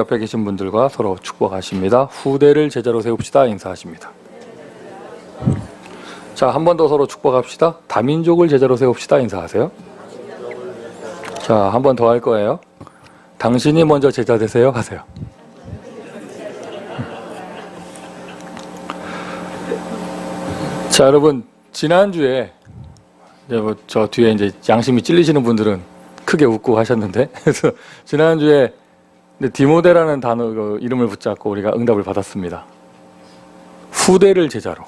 옆에 계신 분들과 서로 축복하십니다. 후대를 제자로 세웁시다. 인사하십니다. 자, 한 번 더 서로 축복합시다. 다민족을 제자로 세웁시다. 인사하세요. 자, 한 번 더 할 거예요. 당신이 먼저 제자 되세요. 하세요. 자, 여러분, 지난주에 이제 뭐 저 뒤에 이제 양심이 찔리시는 분들은 크게 웃고 하셨는데, 그래서 지난주에 디모데라는 단어 이름을 붙잡고 우리가 응답을 받았습니다. 후대를 제자로.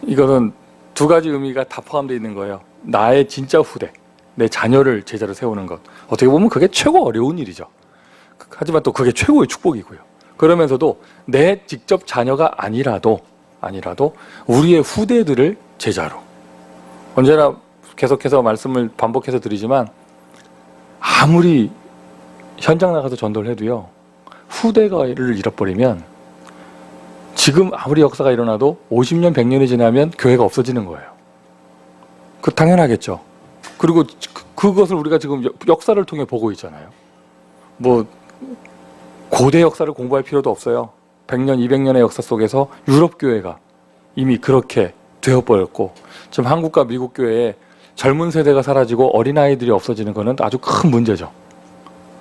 이거는 두 가지 의미가 다 포함되어 있는 거예요. 나의 진짜 후대, 내 자녀를 제자로 세우는 것. 어떻게 보면 그게 최고 어려운 일이죠. 하지만 또 그게 최고의 축복이고요. 그러면서도 내 직접 자녀가 아니라도 우리의 후대들을 제자로. 언제나 계속해서 말씀을 반복해서 드리지만 아무리 현장 나가서 전도를 해도요, 후대가를 잃어버리면 지금 아무리 역사가 일어나도 50년, 100년이 지나면 교회가 없어지는 거예요. 그 당연하겠죠. 그리고 그것을 우리가 지금 역사를 통해 보고 있잖아요. 뭐 고대 역사를 공부할 필요도 없어요. 100년, 200년의 역사 속에서 유럽 교회가 이미 그렇게 되어버렸고, 지금 한국과 미국 교회에 젊은 세대가 사라지고 어린아이들이 없어지는 것은 아주 큰 문제죠.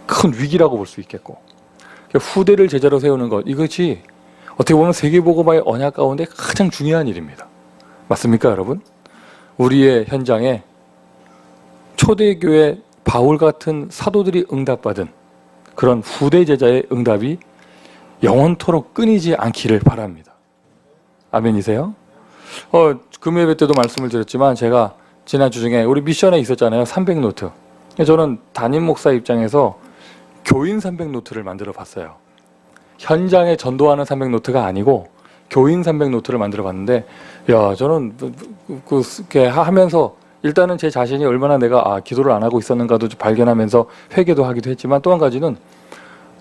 큰 위기라고 볼 수 있겠고, 후대를 제자로 세우는 것, 이것이 어떻게 보면 세계복음화의 언약 가운데 가장 중요한 일입니다. 맞습니까, 여러분? 우리의 현장에 초대교회 바울 같은 사도들이 응답받은 그런 후대 제자의 응답이 영원토록 끊이지 않기를 바랍니다. 아멘이세요? 금요일 때도 말씀을 드렸지만 제가 지난주 중에 우리 미션에 있었잖아요. 300노트. 저는 담임 목사 입장에서 교인 300노트를 만들어 봤어요. 현장에 전도하는 300노트가 아니고 교인 300노트를 만들어 봤는데, 야, 저는 그렇게 하면서 일단은 제 자신이 얼마나 내가 기도를 안 하고 있었는가도 발견하면서 회개도 하기도 했지만, 또 한 가지는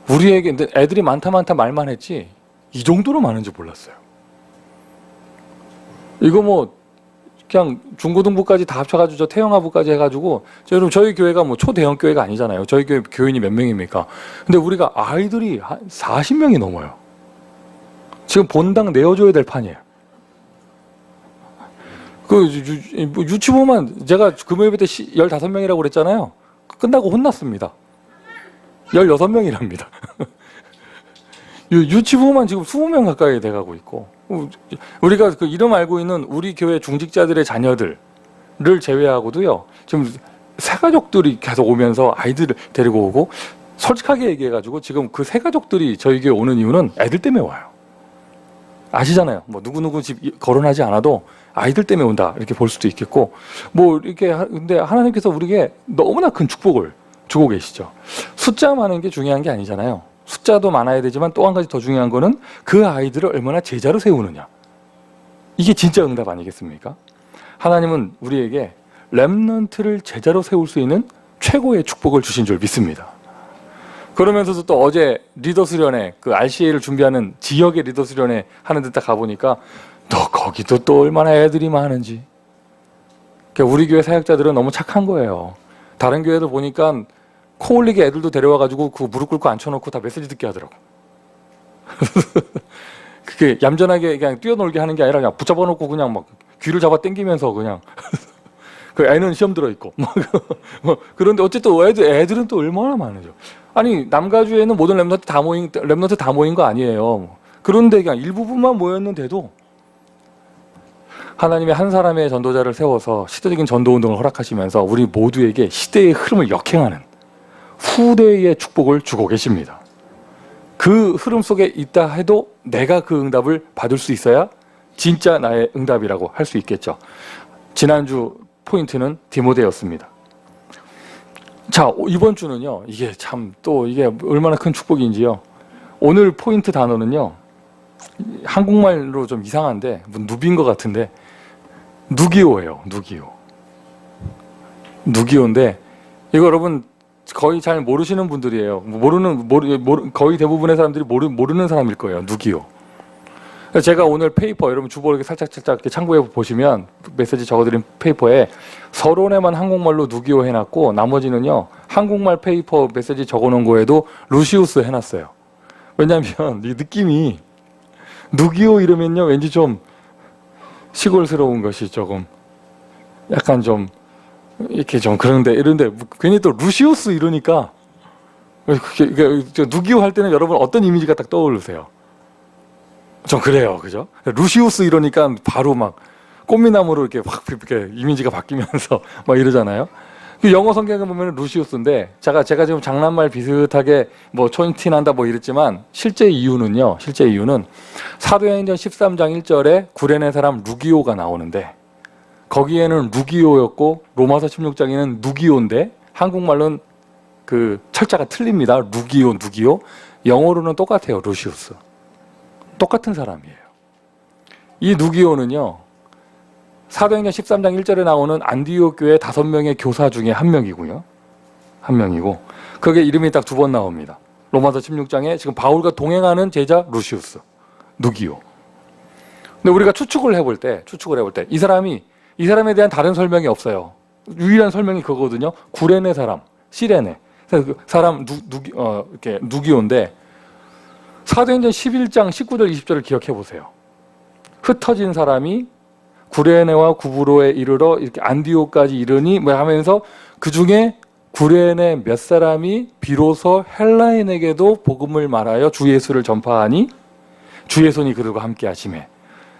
우리에게 애들이 많다 말만 했지 이 정도로 많은지 몰랐어요. 이거 뭐 그냥 중고등부까지 다 합쳐가지고 저 태영아부까지 해가지고, 여러분 저희 교회가 뭐 초대형 교회가 아니잖아요. 저희 교회 교인이 몇 명입니까? 근데 우리가 아이들이 한 40명이 넘어요. 지금 본당 내어줘야 될 판이에요. 그 유치부만 제가 금요일 때 15명이라고 그랬잖아요. 끝나고 혼났습니다. 16명이랍니다. 유치부만 지금 20명 가까이 돼가고 있고, 우리가 그 이름 알고 있는 우리 교회 중직자들의 자녀들을 제외하고도요, 지금 새가족들이 계속 오면서 아이들을 데리고 오고, 솔직하게 얘기해가지고 지금 그 새가족들이 저희 교회 오는 이유는 애들 때문에 와요. 아시잖아요. 뭐 누구누구 집 거론하지 않아도 아이들 때문에 온다, 이렇게 볼 수도 있겠고, 뭐 이렇게. 근데 하나님께서 우리에게 너무나 큰 축복을 주고 계시죠. 숫자 많은 게 중요한 게 아니잖아요. 숫자도 많아야 되지만 또 한 가지 더 중요한 거는 그 아이들을 얼마나 제자로 세우느냐. 이게 진짜 응답 아니겠습니까? 하나님은 우리에게 렘넌트를 제자로 세울 수 있는 최고의 축복을 주신 줄 믿습니다. 그러면서도 또 어제 리더 수련회, 그 RCA를 준비하는 지역의 리더 수련회 하는 데 딱 가보니까 또 거기도 또 얼마나 애들이 많은지. 그러니까 우리 교회 사역자들은 너무 착한 거예요. 다른 교회들 보니까 코 올리게 애들도 데려와가지고 그 무릎 꿇고 앉혀놓고 다 메시지 듣게 하더라고. 그게 얌전하게 그냥 뛰어놀게 하는 게 아니라 그냥 붙잡아놓고 그냥 막 귀를 잡아 당기면서 그냥 그 애는 시험 들어있고 그런데 어쨌든 애들은 또 얼마나 많으죠. 아니, 남가주에는 모든 렘넌트 다 모인 거 아니에요. 그런데 그냥 일부분만 모였는데도 하나님의 한 사람의 전도자를 세워서 시대적인 전도운동을 허락하시면서 우리 모두에게 시대의 흐름을 역행하는 후대의 축복을 주고 계십니다. 그 흐름 속에 있다 해도 내가 그 응답을 받을 수 있어야 진짜 나의 응답이라고 할 수 있겠죠. 지난주 포인트는 디모데였습니다. 자, 이번 주는요, 이게 참 또 이게 얼마나 큰 축복인지요. 오늘 포인트 단어는요, 한국말로 좀 이상한데 누비인 것 같은데 누기오예요. 누기오인데 이거 여러분 거의 잘 모르시는 분들이에요. 거의 대부분의 사람들이 모르는 사람일 거예요. 누기오. 제가 오늘 페이퍼 여러분 주보 이렇게 살짝 이렇게 참고해 보시면 메시지 적어드린 페이퍼에 서론에만 한국말로 누기호 해놨고 나머지는요 한국말 페이퍼 메시지 적어놓은 거에도 루시우스 해놨어요. 왜냐하면 이 느낌이 누기호 이러면요 왠지 좀 시골스러운 것이 조금 약간 좀 이렇게 좀 그런데 이런데 괜히 또 루시우스 이러니까 누기호 할 때는 여러분 어떤 이미지가 딱 떠오르세요? 좀 그래요, 그죠? 루시우스 이러니까 바로 막 꽃미남으로 이렇게 확 이렇게 이미지가 바뀌면서 막 이러잖아요. 그 영어 성경에 보면 루시우스인데 제가 지금 장난말 비슷하게 뭐 촌티난다 뭐 이랬지만 실제 이유는 사도행전 13장 1절에 구레네 사람 루기오가 나오는데 거기에는 루기오였고 로마서 16장에는 누기오인데 한국말로는 그 철자가 틀립니다. 루기오. 영어로는 똑같아요. 루시우스. 똑같은 사람이에요. 이 누기오는요. 사도행전 13장 1절에 나오는 안디옥 교회 5명의 교사 중에 한 명이고요. 한 명이고 그게 이름이 딱 2번 나옵니다. 로마서 16장에 지금 바울과 동행하는 제자 루시우스, 누기오. 근데 우리가 추측을 해볼 때 이 사람에 대한 다른 설명이 없어요. 유일한 설명이 그거거든요. 구레네 사람, 시레네. 그 사람 이렇게 누기오인데 사도행전 11장 19절 20절을 기억해 보세요. 흩어진 사람이 구레네와 구브로에 이르러 이렇게 안디옥까지 이르니 뭐 하면서 그 중에 구레네 몇 사람이 비로소 헬라인에게도 복음을 말하여 주 예수를 전파하니 주의 손이 그들과 함께 하시매.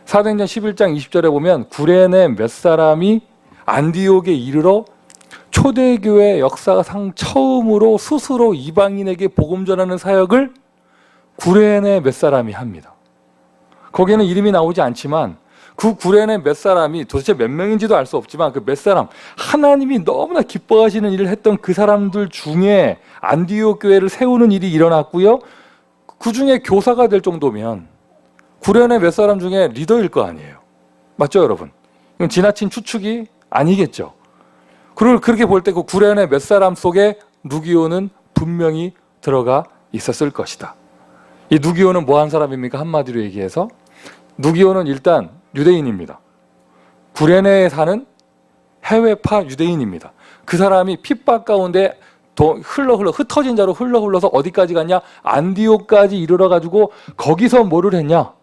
사도행전 11장 20절에 보면 구레네 몇 사람이 안디옥에 이르러 초대교회 역사상 처음으로 스스로 이방인에게 복음 전하는 사역을 구레네 몇 사람이 합니다. 거기에는 이름이 나오지 않지만 그 구레네 몇 사람이 도대체 몇 명인지도 알 수 없지만 그 몇 사람 하나님이 너무나 기뻐하시는 일을 했던 그 사람들 중에 안디옥 교회를 세우는 일이 일어났고요. 그 중에 교사가 될 정도면 구레네 몇 사람 중에 리더일 거 아니에요. 맞죠, 여러분? 이건 지나친 추측이 아니겠죠. 그렇게 볼 때 그 구레네 몇 사람 속에 누기오는 분명히 들어가 있었을 것이다. 이 누기오는 뭐 한 사람입니까? 한마디로 얘기해서 누기오는 일단 유대인입니다. 구레네에 사는 해외파 유대인입니다. 그 사람이 핍박 가운데 흩어진 자로 흘러서 어디까지 갔냐? 안디옥까지 이르러가지고 거기서 뭐를 했냐?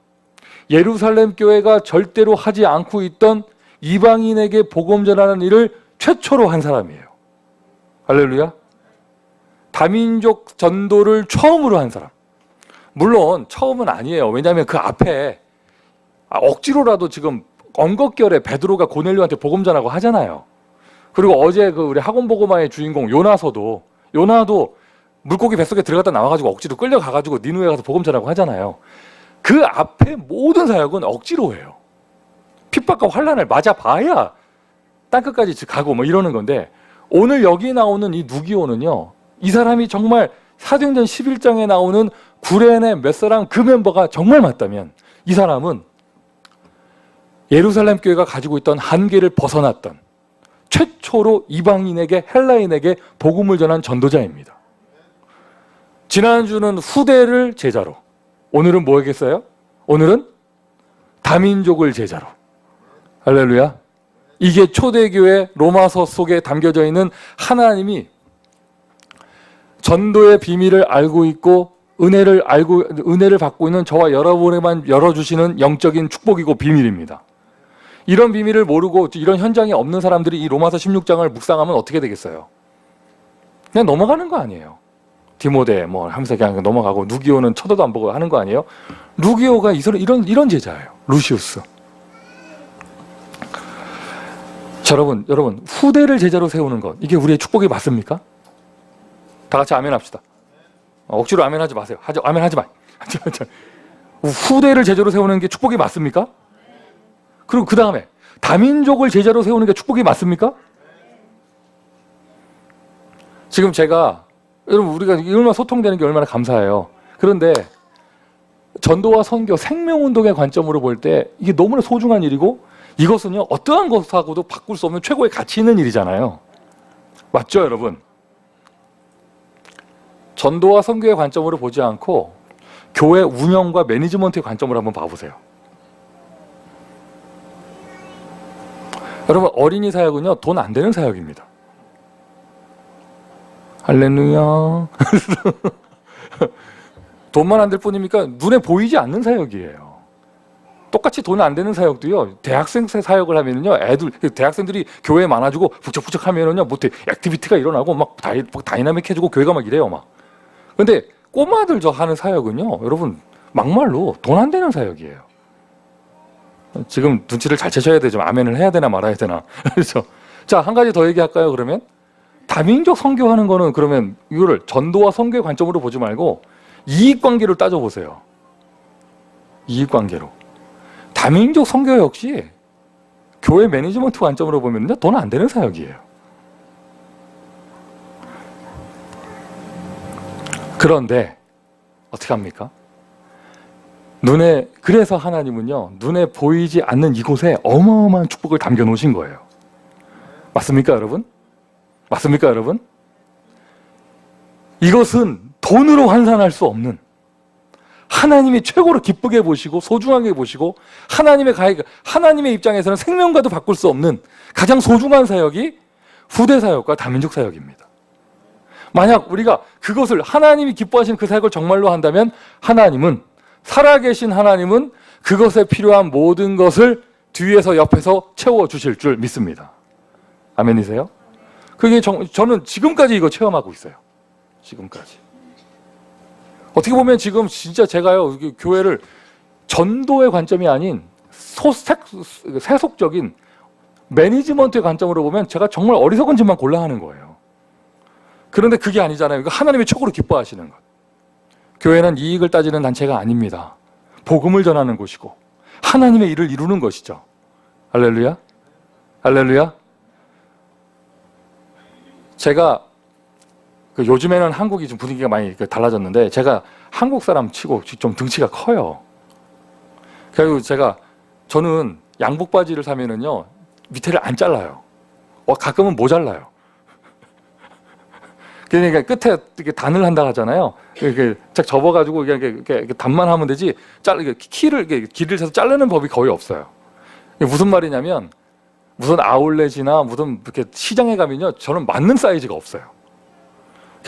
예루살렘 교회가 절대로 하지 않고 있던 이방인에게 복음 전하는 일을 최초로 한 사람이에요. 할렐루야. 다민족 전도를 처음으로 한 사람. 물론 처음은 아니에요. 왜냐하면 그 앞에 억지로라도 지금 언것결에 베드로가 고넬료한테 복음 전하고 하잖아요. 그리고 어제 그 우리 학원보고마의 주인공 요나도 물고기 뱃속에 들어갔다 나와가지고 억지로 끌려가가지고 니누에 가서 복음 전하고 하잖아요. 그 앞에 모든 사역은 억지로 해요. 핍박과 환난을 맞아봐야 땅끝까지 가고 뭐 이러는 건데 오늘 여기 나오는 이 누기오는요. 이 사람이 정말 사도행전 11장에 나오는 구레네 몇 사람 그 멤버가 정말 맞다면 이 사람은 예루살렘 교회가 가지고 있던 한계를 벗어났던 최초로 이방인에게 헬라인에게 복음을 전한 전도자입니다. 지난주는 후대를 제자로 오늘은 뭐겠어요? 오늘은 다민족을 제자로. 할렐루야. 이게 초대교회 로마서 속에 담겨져 있는 하나님이 전도의 비밀을 알고 있고 은혜를 받고 있는 저와 여러분에만 열어주시는 영적인 축복이고 비밀입니다. 이런 비밀을 모르고 이런 현장에 없는 사람들이 이 로마서 16장을 묵상하면 어떻게 되겠어요? 그냥 넘어가는 거 아니에요. 디모데 뭐 하면서 그냥 넘어가고 누기오는 쳐다도 안 보고 하는 거 아니에요? 누기오가 이런 제자예요. 루시우스. 자, 여러분 후대를 제자로 세우는 것 이게 우리의 축복이 맞습니까? 다 같이 아멘 합시다. 억지로 아멘 하지 마세요. 아멘 하지 마. 후대를 제자로 세우는 게 축복이 맞습니까? 그리고 그 다음에 다민족을 제자로 세우는 게 축복이 맞습니까? 지금 제가 여러분 우리가 얼마나 소통되는 게 얼마나 감사해요. 그런데 전도와 선교, 생명운동의 관점으로 볼 때 이게 너무나 소중한 일이고 이것은요 어떠한 것하고도 바꿀 수 없는 최고의 가치 있는 일이잖아요. 맞죠, 여러분? 전도와 선교의 관점으로 보지 않고 교회 운영과 매니지먼트의 관점으로 한번 봐보세요. 여러분, 어린이 사역은요, 돈 안 되는 사역입니다. 할렐루야. 돈만 안 될 뿐입니까? 눈에 보이지 않는 사역이에요. 똑같이 돈 안 되는 사역도요, 대학생 사역을 하면은요, 대학생들이 교회에 많아지고 북적북적 하면은요, 뭐 액티비티가 일어나고 막 다이나믹해지고 교회가 막 이래요, 막. 근데 꼬마들 저 하는 사역은요, 여러분, 막말로 돈 안 되는 사역이에요. 지금 눈치를 잘 채셔야 되죠. 아멘을 해야 되나 말아야 되나. 그렇죠. 자, 한 가지 더 얘기할까요, 그러면? 다민족 선교하는 거는 그러면 이거를 전도와 선교의 관점으로 보지 말고 이익관계로 따져보세요. 이익관계로. 다민족 선교 역시 교회 매니지먼트 관점으로 보면요, 돈 안 되는 사역이에요. 그런데 어떻게 합니까? 그래서 하나님은요, 눈에 보이지 않는 이곳에 어마어마한 축복을 담겨 놓으신 거예요. 맞습니까, 여러분? 맞습니까, 여러분? 이것은 돈으로 환산할 수 없는, 하나님이 최고로 기쁘게 보시고 소중하게 보시고 하나님의 입장에서는 생명과도 바꿀 수 없는 가장 소중한 사역이 후대 사역과 다민족 사역입니다. 만약 우리가 그것을, 하나님이 기뻐하시는 그 사역을 정말로 한다면 살아계신 하나님은 그것에 필요한 모든 것을 뒤에서 옆에서 채워주실 줄 믿습니다. 아멘이세요? 그게 저는 지금까지 이거 체험하고 있어요. 지금까지. 어떻게 보면 지금 진짜 제가요, 교회를 전도의 관점이 아닌 세속적인 매니지먼트의 관점으로 보면 제가 정말 어리석은 짓만 골라 하는 거예요. 그런데 그게 아니잖아요. 이거 하나님이 최고로 기뻐하시는 것. 교회는 이익을 따지는 단체가 아닙니다. 복음을 전하는 곳이고 하나님의 일을 이루는 것이죠. 할렐루야. 할렐루야. 제가 요즘에는 한국이 좀 분위기가 많이 달라졌는데, 제가 한국 사람 치고 좀 등치가 커요. 그리고 저는 양복 바지를 사면은요, 밑에를 안 잘라요. 가끔은 모자라요. 그러니까 끝에 이렇게 단을 한다 하잖아요. 이렇게 쫙 접어가지고 이렇게 단만 하면 되지, 길을 재서 자르는 법이 거의 없어요. 이게 무슨 말이냐면, 무슨 아울렛이나 무슨 이렇게 시장에 가면요, 저는 맞는 사이즈가 없어요.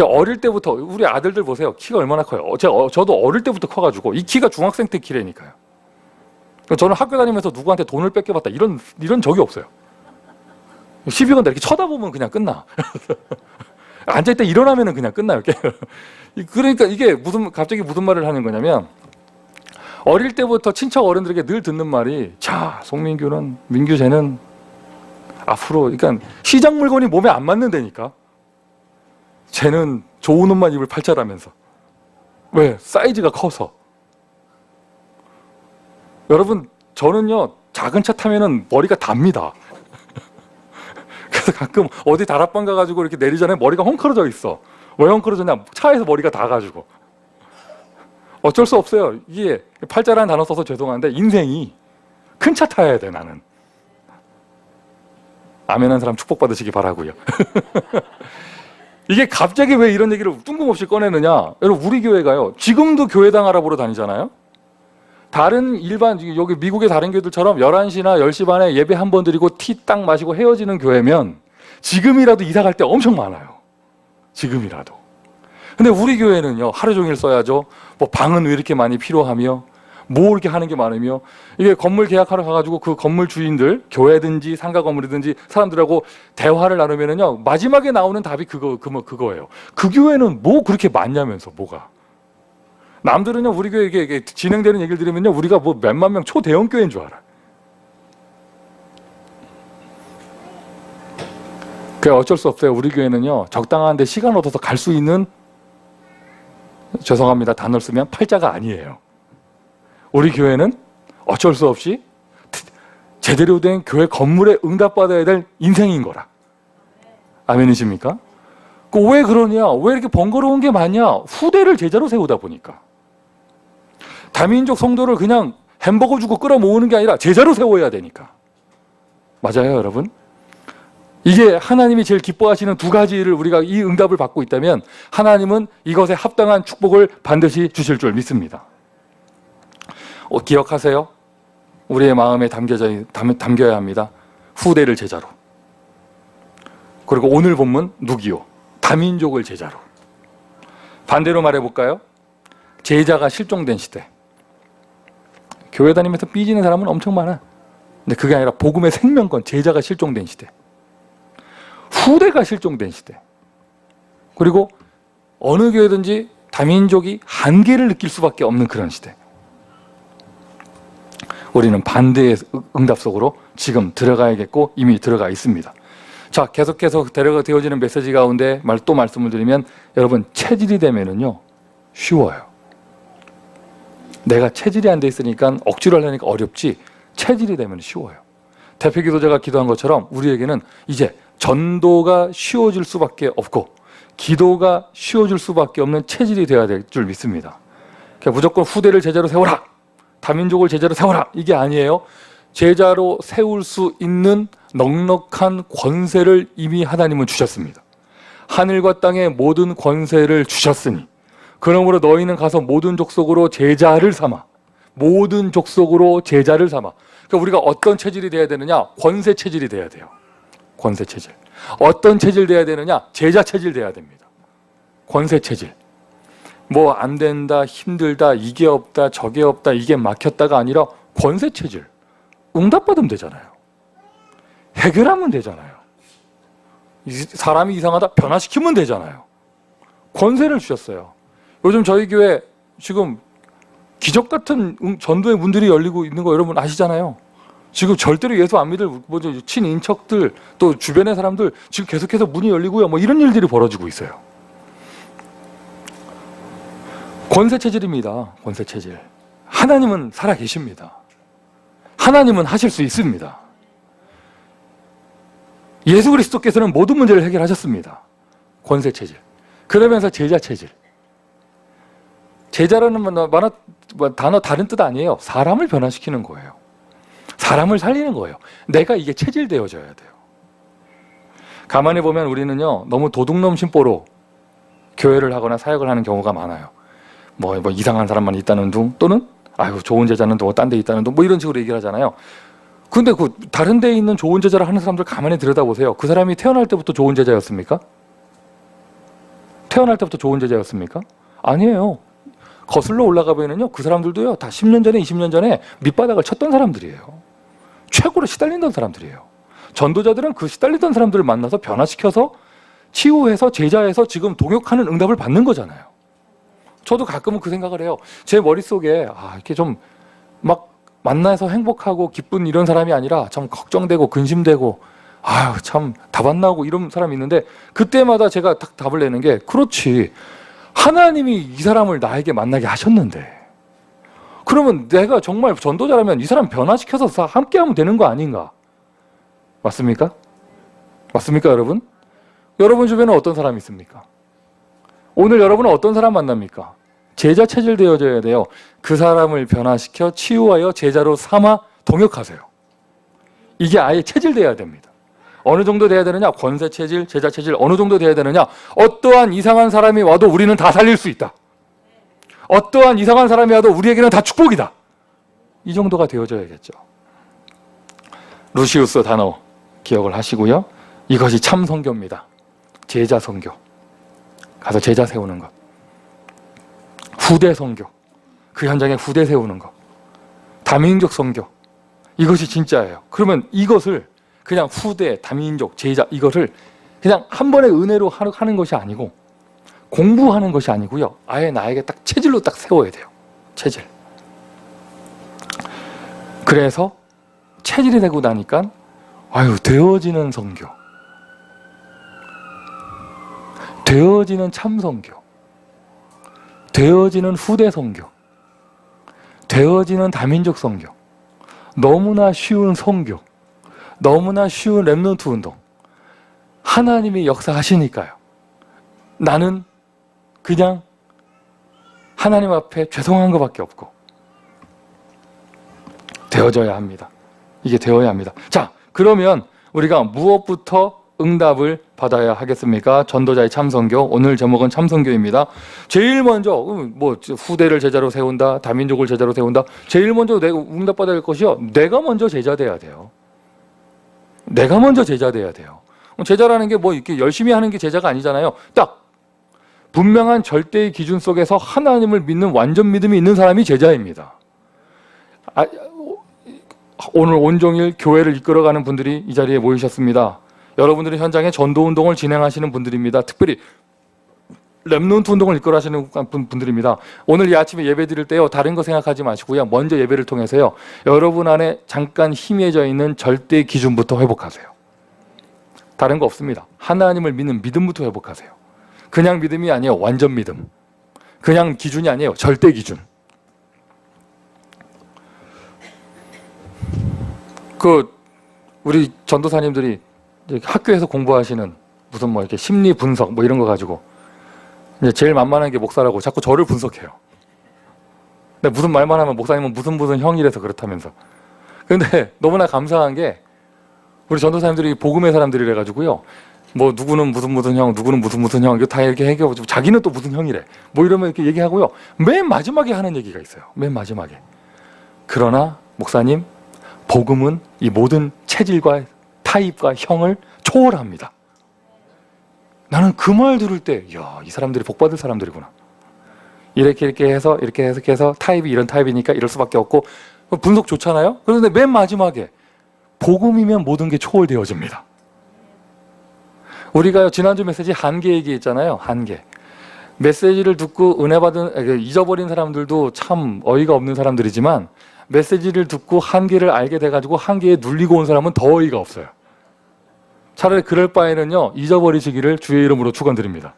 어릴 때부터 우리 아들들 보세요. 키가 얼마나 커요. 저도 어릴 때부터 커가지고 이 키가 중학생 때 키라니까요. 저는 학교 다니면서 누구한테 돈을 뺏겨봤다 이런 적이 없어요. 시비 건다 이렇게 쳐다보면 그냥 끝나. 앉아있다 일어나면 그냥 끝나요. 그러니까 이게 갑자기 무슨 말을 하는 거냐면, 어릴 때부터 친척 어른들에게 늘 듣는 말이, 자, 민규 쟤는 앞으로, 그러니까 시장 물건이 몸에 안 맞는다니까. 쟤는 좋은 옷만 입을 팔자라면서. 왜? 사이즈가 커서. 여러분, 저는요, 작은 차 타면은 머리가 답니다. 그래서 가끔 어디 다락방 가가지고 이렇게 내리잖아요. 머리가 헝클어져 있어. 왜 헝클어졌냐? 차에서 머리가 닿아가지고. 어쩔 수 없어요. 이게 팔자라는 단어 써서 죄송한데, 인생이 큰 차 타야 돼, 나는. 아멘한 사람 축복받으시기 바라고요. 이게 갑자기 왜 이런 얘기를 뜬금없이 꺼내느냐? 여러분, 우리 교회가요, 지금도 교회당 알아보러 다니잖아요. 여기 미국의 다른 교회들처럼 11시나 10시 반에 예배 한 번 드리고 티 딱 마시고 헤어지는 교회면 지금이라도 이사 갈 때 엄청 많아요. 지금이라도. 근데 우리 교회는요, 하루 종일 써야죠. 뭐 방은 왜 이렇게 많이 필요하며, 뭐 이렇게 하는 게 많으며, 이게 건물 계약하러 가가지고 그 건물 주인들, 교회든지 상가 건물이든지 사람들하고 대화를 나누면은요, 마지막에 나오는 답이 그거예요. 그 교회는 뭐 그렇게 많냐면서, 뭐가. 남들은요, 우리 교회 이게 진행되는 얘기를 들으면요, 우리가 뭐 몇만 명 초대형 교회인 줄 알아. 그 어쩔 수 없어요. 우리 교회는요, 적당한데 시간 얻어서 갈 수 있는, 죄송합니다, 단어를 쓰면 팔자가 아니에요. 우리 교회는 어쩔 수 없이 제대로 된 교회 건물에 응답받아야 될 인생인 거라. 아멘이십니까? 왜 그러냐? 왜 이렇게 번거로운 게 많냐? 후대를 제자로 세우다 보니까. 다민족 성도를 그냥 햄버거 주고 끌어모으는 게 아니라 제자로 세워야 되니까. 맞아요, 여러분? 이게 하나님이 제일 기뻐하시는 두 가지를 우리가 이 응답을 받고 있다면, 하나님은 이것에 합당한 축복을 반드시 주실 줄 믿습니다. 기억하세요? 우리의 마음에 담겨야 합니다. 후대를 제자로. 그리고 오늘 본문 누기요? 다민족을 제자로. 반대로 말해볼까요? 제자가 실종된 시대. 교회 다니면서 삐지는 사람은 엄청 많아. 근데 그게 아니라 복음의 생명권, 제자가 실종된 시대. 후대가 실종된 시대. 그리고 어느 교회든지 다민족이 한계를 느낄 수밖에 없는 그런 시대. 우리는 반대의 응답 속으로 지금 들어가야겠고 이미 들어가 있습니다. 자, 계속해서 되어지는 메시지 가운데 또 말씀을 드리면, 여러분, 체질이 되면은요 쉬워요. 내가 체질이 안 돼 있으니까 억지로 하려니까 어렵지, 체질이 되면 쉬워요. 대표 기도자가 기도한 것처럼 우리에게는 이제 전도가 쉬워질 수밖에 없고 기도가 쉬워질 수밖에 없는 체질이 되어야 될 줄 믿습니다. 그러니까 무조건 후대를 제자로 세워라, 다민족을 제자로 세워라, 이게 아니에요. 제자로 세울 수 있는 넉넉한 권세를 이미 하나님은 주셨습니다. 하늘과 땅의 모든 권세를 주셨으니 그러므로 너희는 가서 모든 족속으로 제자를 삼아. 모든 족속으로 제자를 삼아. 그러니까 우리가 어떤 체질이 돼야 되느냐? 권세 체질이 돼야 돼요. 권세 체질. 어떤 체질 돼야 되느냐? 제자 체질 돼야 됩니다. 권세 체질. 뭐 안 된다, 힘들다, 이게 없다, 저게 없다, 이게 막혔다가 아니라 권세 체질. 응답받으면 되잖아요. 해결하면 되잖아요. 사람이 이상하다, 변화시키면 되잖아요. 권세를 주셨어요. 요즘 저희 교회 지금 기적 같은 전도의 문들이 열리고 있는 거 여러분 아시잖아요. 지금 절대로 예수 안 믿을 친인척들, 또 주변의 사람들 지금 계속해서 문이 열리고요. 뭐 이런 일들이 벌어지고 있어요. 권세 체질입니다. 권세 체질. 하나님은 살아 계십니다. 하나님은 하실 수 있습니다. 예수 그리스도께서는 모든 문제를 해결하셨습니다. 권세 체질. 그러면서 제자 체질. 제자라는 단어 다른 뜻 아니에요. 사람을 변화시키는 거예요. 사람을 살리는 거예요. 내가 이게 체질되어져야 돼요. 가만히 보면 우리는요 너무 도둑놈 심보로 교회를 하거나 사역을 하는 경우가 많아요. 뭐 이상한 사람만 있다는 둥, 또는 아유 좋은 제자는 또 딴 데 있다는 둥, 뭐 이런 식으로 얘기를 하잖아요. 근데 그 다른 데에 있는 좋은 제자를 하는 사람들 가만히 들여다보세요. 그 사람이 태어날 때부터 좋은 제자였습니까? 태어날 때부터 좋은 제자였습니까? 아니에요. 거슬러 올라가 보면요 그 사람들도요 다 10년 전에 20년 전에 밑바닥을 쳤던 사람들이에요. 최고로 시달리던 사람들이에요. 전도자들은 그 시달리던 사람들을 만나서 변화시켜서 치유해서 제자해서 지금 동역하는 응답을 받는 거잖아요. 저도 가끔은 그 생각을 해요. 제 머릿속에 이렇게 좀 막 만나서 행복하고 기쁜 이런 사람이 아니라 참 걱정되고 근심되고 참 답 안 나오고 이런 사람이 있는데, 그때마다 제가 딱 답을 내는 게, 그렇지, 하나님이 이 사람을 나에게 만나게 하셨는데 그러면 내가 정말 전도자라면 이 사람 변화시켜서 함께하면 되는 거 아닌가? 맞습니까? 맞습니까 여러분? 여러분 주변에 어떤 사람이 있습니까? 오늘 여러분은 어떤 사람 만납니까? 제자 체질 되어져야 돼요. 그 사람을 변화시켜 치유하여 제자로 삼아 동역하세요. 이게 아예 체질 돼야 됩니다. 어느 정도 돼야 되느냐? 권세 체질, 제자 체질 어느 정도 돼야 되느냐? 어떠한 이상한 사람이 와도 우리는 다 살릴 수 있다. 어떠한 이상한 사람이 와도 우리에게는 다 축복이다. 이 정도가 되어져야겠죠. 루시우스 단어 기억을 하시고요. 이것이 참 선교입니다. 제자 선교. 가서 제자 세우는 것. 후대 선교. 그 현장에 후대 세우는 것. 다민족 선교. 이것이 진짜예요. 그러면 이것을 그냥 후대, 다민족, 제자 이것을 그냥 한 번의 은혜로 하는 것이 아니고 공부하는 것이 아니고요. 아예 나에게 딱 체질로 딱 세워야 돼요. 체질. 그래서 체질이 되고 나니까 되어지는 선교. 되어지는 참 선교. 되어지는 후대 선교. 되어지는 다민족 선교. 너무나 쉬운 선교. 너무나 쉬운 렘넌트 운동. 하나님이 역사하시니까요. 나는 그냥 하나님 앞에 죄송한 것밖에 없고 되어져야 합니다. 이게 되어야 합니다. 자, 그러면 우리가 무엇부터 응답을 받아야 하겠습니까? 전도자의 참선교. 오늘 제목은 참선교입니다. 제일 먼저 후대를 제자로 세운다, 다민족을 제자로 세운다. 제일 먼저 내가 응답받아야 할 것이요, 내가 먼저 제자 돼야 돼요. 내가 먼저 제자 돼야 돼요. 제자라는 게 뭐 이렇게 열심히 하는 게 제자가 아니잖아요. 딱 분명한 절대의 기준 속에서 하나님을 믿는 완전 믿음이 있는 사람이 제자입니다. 오늘 온종일 교회를 이끌어가는 분들이 이 자리에 모이셨습니다. 여러분들은 현장에 전도운동을 진행하시는 분들입니다. 특별히 렘넌트 운동을 이끌어가시는 분들입니다. 오늘 이 아침에 예배 드릴 때요, 다른 거 생각하지 마시고요, 먼저 예배를 통해서요, 여러분 안에 잠깐 희미해져 있는 절대 기준부터 회복하세요. 다른 거 없습니다. 하나님을 믿는 믿음부터 회복하세요. 그냥 믿음이 아니에요. 완전 믿음. 그냥 기준이 아니에요. 절대 기준. 우리 전도사님들이 학교에서 공부하시는 무슨 뭐 이렇게 심리 분석 뭐 이런 거 가지고 이제 제일 만만한 게 목사라고 자꾸 저를 분석해요. 근데 무슨 말만 하면 목사님은 무슨 형이라서 그렇다면서. 근데 너무나 감사한 게 우리 전도사님들이 복음의 사람들이래 가지고요. 뭐 누구는 무슨 형, 누구는 무슨 형, 이거 다 이렇게 얘기하고 자기는 또 무슨 형이래. 뭐 이러면 이렇게 얘기하고요. 맨 마지막에 하는 얘기가 있어요. 맨 마지막에. 그러나 목사님, 복음은 이 모든 체질과 타입과 형을 초월합니다. 나는 그 말 들을 때, 이야, 이 사람들이 복받을 사람들이구나. 이렇게 해서 타입이 이런 타입이니까 이럴 수밖에 없고, 분석 좋잖아요? 그런데 맨 마지막에 복음이면 모든 게 초월되어집니다. 우리가 지난주 메시지 한계 얘기했잖아요. 한계. 메시지를 듣고 은혜 받은, 잊어버린 사람들도 참 어이가 없는 사람들이지만, 메시지를 듣고 한계를 알게 돼가지고 한계에 눌리고 온 사람은 더 어이가 없어요. 차라리 그럴 바에는요, 잊어버리시기를 주의 이름으로 축원드립니다.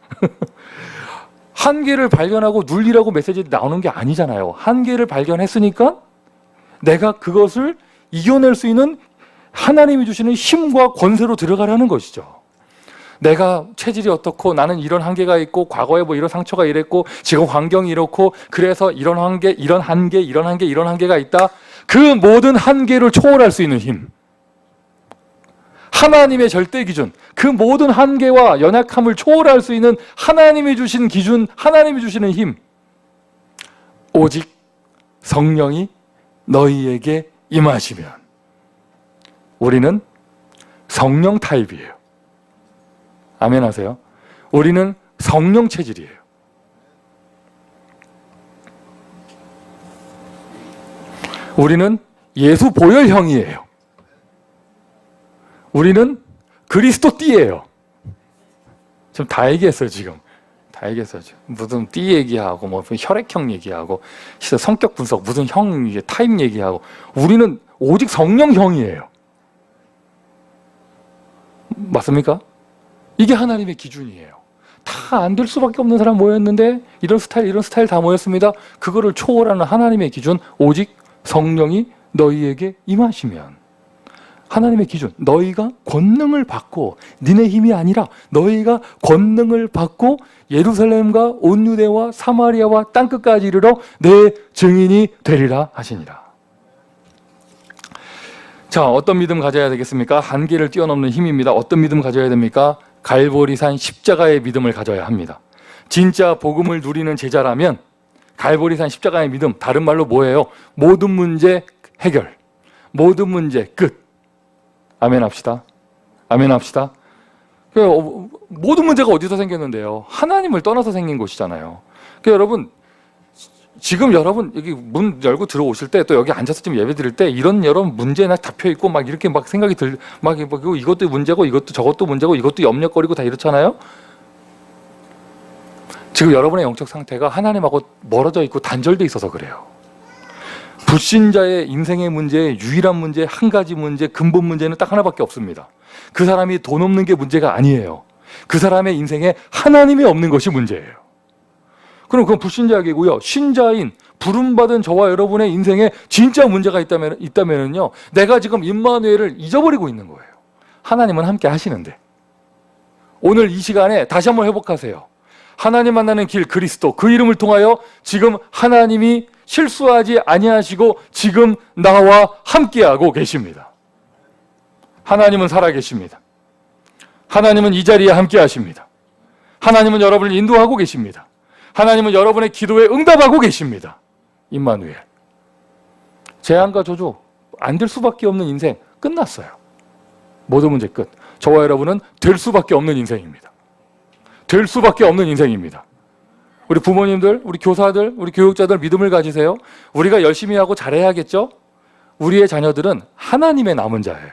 한계를 발견하고 눌리라고 메시지 나오는 게 아니잖아요. 한계를 발견했으니까 내가 그것을 이겨낼 수 있는 하나님이 주시는 힘과 권세로 들어가라는 것이죠. 내가 체질이 어떻고 나는 이런 한계가 있고 과거에 뭐 이런 상처가 이랬고 지금 환경이 이렇고 그래서 이런 한계가 있다. 그 모든 한계를 초월할 수 있는 힘. 하나님의 절대 기준, 그 모든 한계와 연약함을 초월할 수 있는 하나님이 주신 기준, 하나님이 주시는 힘. 오직 성령이 너희에게 임하시면. 우리는 성령 타입이에요. 아멘 하세요. 우리는 성령 체질이에요. 우리는 예수 보혈형이에요. 우리는 그리스도 띠예요. 지금 다 얘기했어요, 지금. 다 얘기했어요. 지금. 무슨 띠 얘기하고, 뭐 혈액형 얘기하고, 성격 분석, 무슨 형, 타입 얘기하고. 우리는 오직 성령형이에요. 맞습니까? 이게 하나님의 기준이에요. 다 안 될 수밖에 없는 사람 모였는데 이런 스타일 다 모였습니다. 그거를 초월하는 하나님의 기준, 오직 성령이 너희에게 임하시면. 하나님의 기준, 너희가 권능을 받고, 니네 힘이 아니라 너희가 권능을 받고 예루살렘과 온 유대와 사마리아와 땅끝까지 이르러 내 증인이 되리라 하시니라. 자, 어떤 믿음 가져야 되겠습니까? 한계를 뛰어넘는 힘입니다. 어떤 믿음 가져야 됩니까? 갈보리산 십자가의 믿음을 가져야 합니다. 진짜 복음을 누리는 제자라면 갈보리산 십자가의 믿음, 다른 말로 뭐예요? 모든 문제 해결, 모든 문제 끝. 아멘 합시다. 아멘 합시다. 모든 문제가 어디서 생겼는데요? 하나님을 떠나서 생긴 것이잖아요. 여러분, 지금 여러분 여기 문 열고 들어오실 때, 또 여기 앉아서 좀 예배 드릴 때 이런 여러분 문제나 잡혀 있고 막 이렇게 막 생각이 막 이것도 문제고 이것도 저것도 문제고 이것도 염려거리고 다 이렇잖아요. 지금 여러분의 영적 상태가 하나님하고 멀어져 있고 단절돼 있어서 그래요. 불신자의 인생의 문제, 유일한 문제, 한 가지 문제, 근본 문제는 딱 하나밖에 없습니다. 그 사람이 돈 없는 게 문제가 아니에요. 그 사람의 인생에 하나님이 없는 것이 문제예요. 그럼 그건 불신자에게고요. 신자인 부름받은 저와 여러분의 인생에 진짜 문제가 있다면은요, 내가 지금 임마누엘을 잊어버리고 있는 거예요. 하나님은 함께 하시는데. 오늘 이 시간에 다시 한번 회복하세요. 하나님 만나는 길 그리스도, 그 이름을 통하여 지금 하나님이 실수하지 아니하시고 지금 나와 함께하고 계십니다. 하나님은 살아계십니다. 하나님은 이 자리에 함께하십니다. 하나님은 여러분을 인도하고 계십니다. 하나님은 여러분의 기도에 응답하고 계십니다. 임마누엘. 재앙과 저주 안 될 수밖에 없는 인생 끝났어요. 모든 문제 끝. 저와 여러분은 될 수밖에 없는 인생입니다. 될 수밖에 없는 인생입니다. 우리 부모님들, 우리 교사들, 우리 교육자들 믿음을 가지세요. 우리가 열심히 하고 잘해야겠죠? 우리의 자녀들은 하나님의 남은 자예요.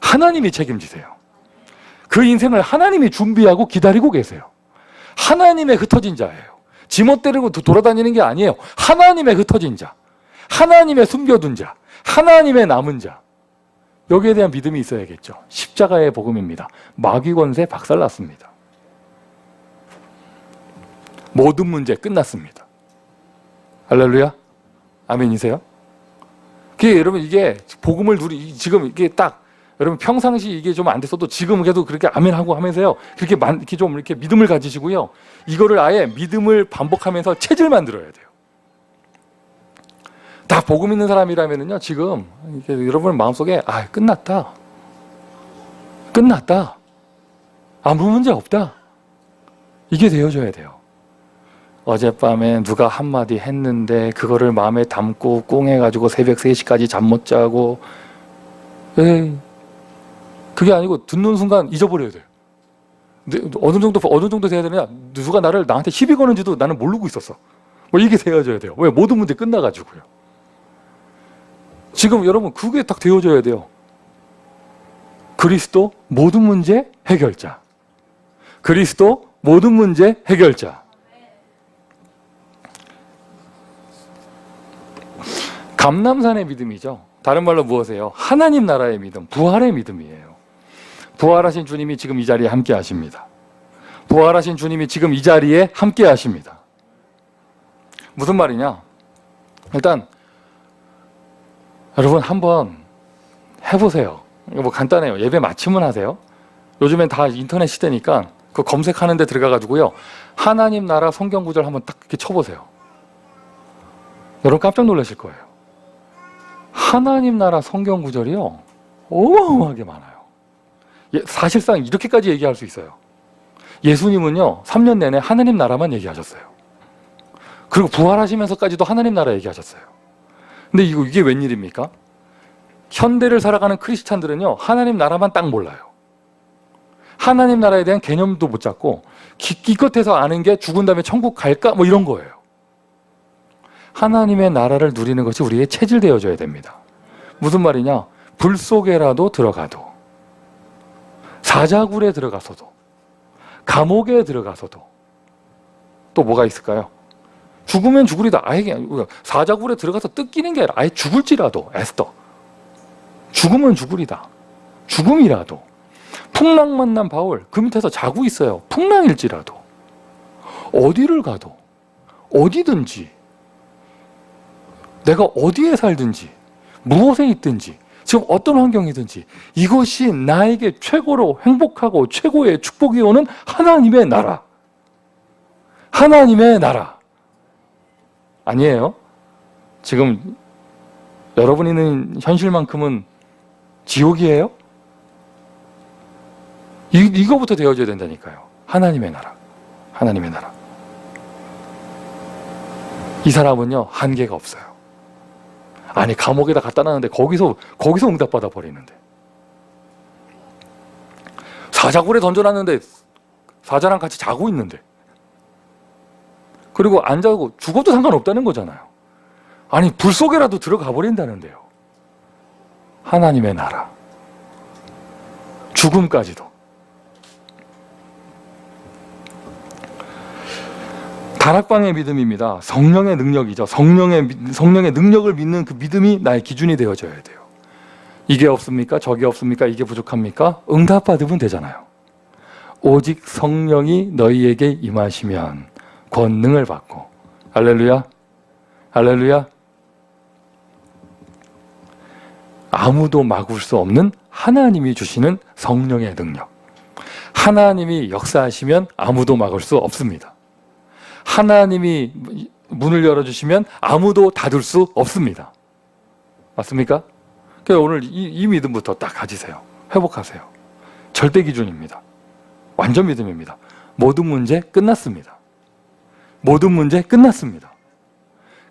하나님이 책임지세요. 그 인생을 하나님이 준비하고 기다리고 계세요. 하나님의 흩어진 자예요. 지멋대로 돌아다니는 게 아니에요. 하나님의 흩어진 자, 하나님의 숨겨둔 자, 하나님의 남은 자. 여기에 대한 믿음이 있어야겠죠. 십자가의 복음입니다. 마귀 권세 박살났습니다. 모든 문제 끝났습니다. 할렐루야. 아멘이세요? 여러분 이게 복음을 지금 이게 딱 여러분 평상시 이게 좀 안 됐어도 지금 계속 그렇게 아멘하고 하면서요. 이렇게 좀 이렇게 믿음을 가지시고요. 이거를 아예 믿음을 반복하면서 체질 만들어야 돼요. 다 복음 있는 사람이라면은요. 지금 여러분 마음속에 끝났다. 끝났다. 아무 문제 없다. 이게 되어져야 돼요. 어젯밤에 누가 한마디 했는데 그거를 마음에 담고 꿍해가지고 새벽 3시까지 잠 못 자고 그게 아니고 듣는 순간 잊어버려야 돼요. 어느 정도 돼야 되느냐? 누가 나한테 시비 거는지도 나는 모르고 있었어. 이게 되어져야 돼요. 왜? 모든 문제 끝나가지고요. 지금 여러분 그게 딱 되어져야 돼요. 그리스도 모든 문제 해결자. 그리스도 모든 문제 해결자. 감람산의 믿음이죠. 다른 말로 무엇이에요? 하나님 나라의 믿음, 부활의 믿음이에요. 부활하신 주님이 지금 이 자리에 함께 하십니다. 부활하신 주님이 지금 이 자리에 함께 하십니다. 무슨 말이냐? 일단 여러분 한번 해보세요. 이거 간단해요. 예배 마치면 하세요. 요즘엔 다 인터넷 시대니까 그 검색하는 데 들어가가지고요. 하나님 나라 성경 구절 한번 딱 이렇게 쳐보세요. 여러분 깜짝 놀라실 거예요. 하나님 나라 성경 구절이요. 어마어마하게 많아요. 사실상 이렇게까지 얘기할 수 있어요. 예수님은요. 3년 내내 하나님 나라만 얘기하셨어요. 그리고 부활하시면서까지도 하나님 나라 얘기하셨어요. 근데 이게 웬일입니까? 현대를 살아가는 크리스찬들은요. 하나님 나라만 딱 몰라요. 하나님 나라에 대한 개념도 못 잡고 기껏해서 아는 게 죽은 다음에 천국 갈까? 이런 거예요. 하나님의 나라를 누리는 것이 우리의 체질되어져야 됩니다. 무슨 말이냐? 불 속에라도 들어가도, 사자굴에 들어가서도, 감옥에 들어가서도, 또 뭐가 있을까요? 죽으면 죽으리다. 아예 사자굴에 들어가서 뜯기는 게 아니라 아예 죽을지라도, 에스더. 죽으면 죽으리다. 죽음이라도. 풍랑 만난 바울, 그 밑에서 자고 있어요. 풍랑일지라도. 어디를 가도, 어디든지, 내가 어디에 살든지, 무엇에 있든지, 지금 어떤 환경이든지 이것이 나에게 최고로 행복하고 최고의 축복이 오는 하나님의 나라. 하나님의 나라. 아니에요. 지금 여러분이 있는 현실만큼은 지옥이에요? 이거부터 되어져야 된다니까요. 하나님의 나라. 하나님의 나라. 이 사람은요, 한계가 없어요. 아니 감옥에다 갖다 놨는데 거기서 응답받아 버리는데, 사자굴에 던져놨는데 사자랑 같이 자고 있는데, 그리고 안 자고 죽어도 상관없다는 거잖아요. 아니 불 속에라도 들어가 버린다는데요. 하나님의 나라, 죽음까지도. 다락방의 믿음입니다. 성령의 능력이죠. 성령의 능력을 믿는 그 믿음이 나의 기준이 되어져야 돼요. 이게 없습니까? 저게 없습니까? 이게 부족합니까? 응답받으면 되잖아요. 오직 성령이 너희에게 임하시면 권능을 받고. 할렐루야. 할렐루야. 아무도 막을 수 없는 하나님이 주시는 성령의 능력. 하나님이 역사하시면 아무도 막을 수 없습니다. 하나님이 문을 열어주시면 아무도 닫을 수 없습니다. 맞습니까? 그래서 오늘 이 믿음부터 딱 가지세요. 회복하세요. 절대 기준입니다. 완전 믿음입니다. 모든 문제 끝났습니다. 모든 문제 끝났습니다.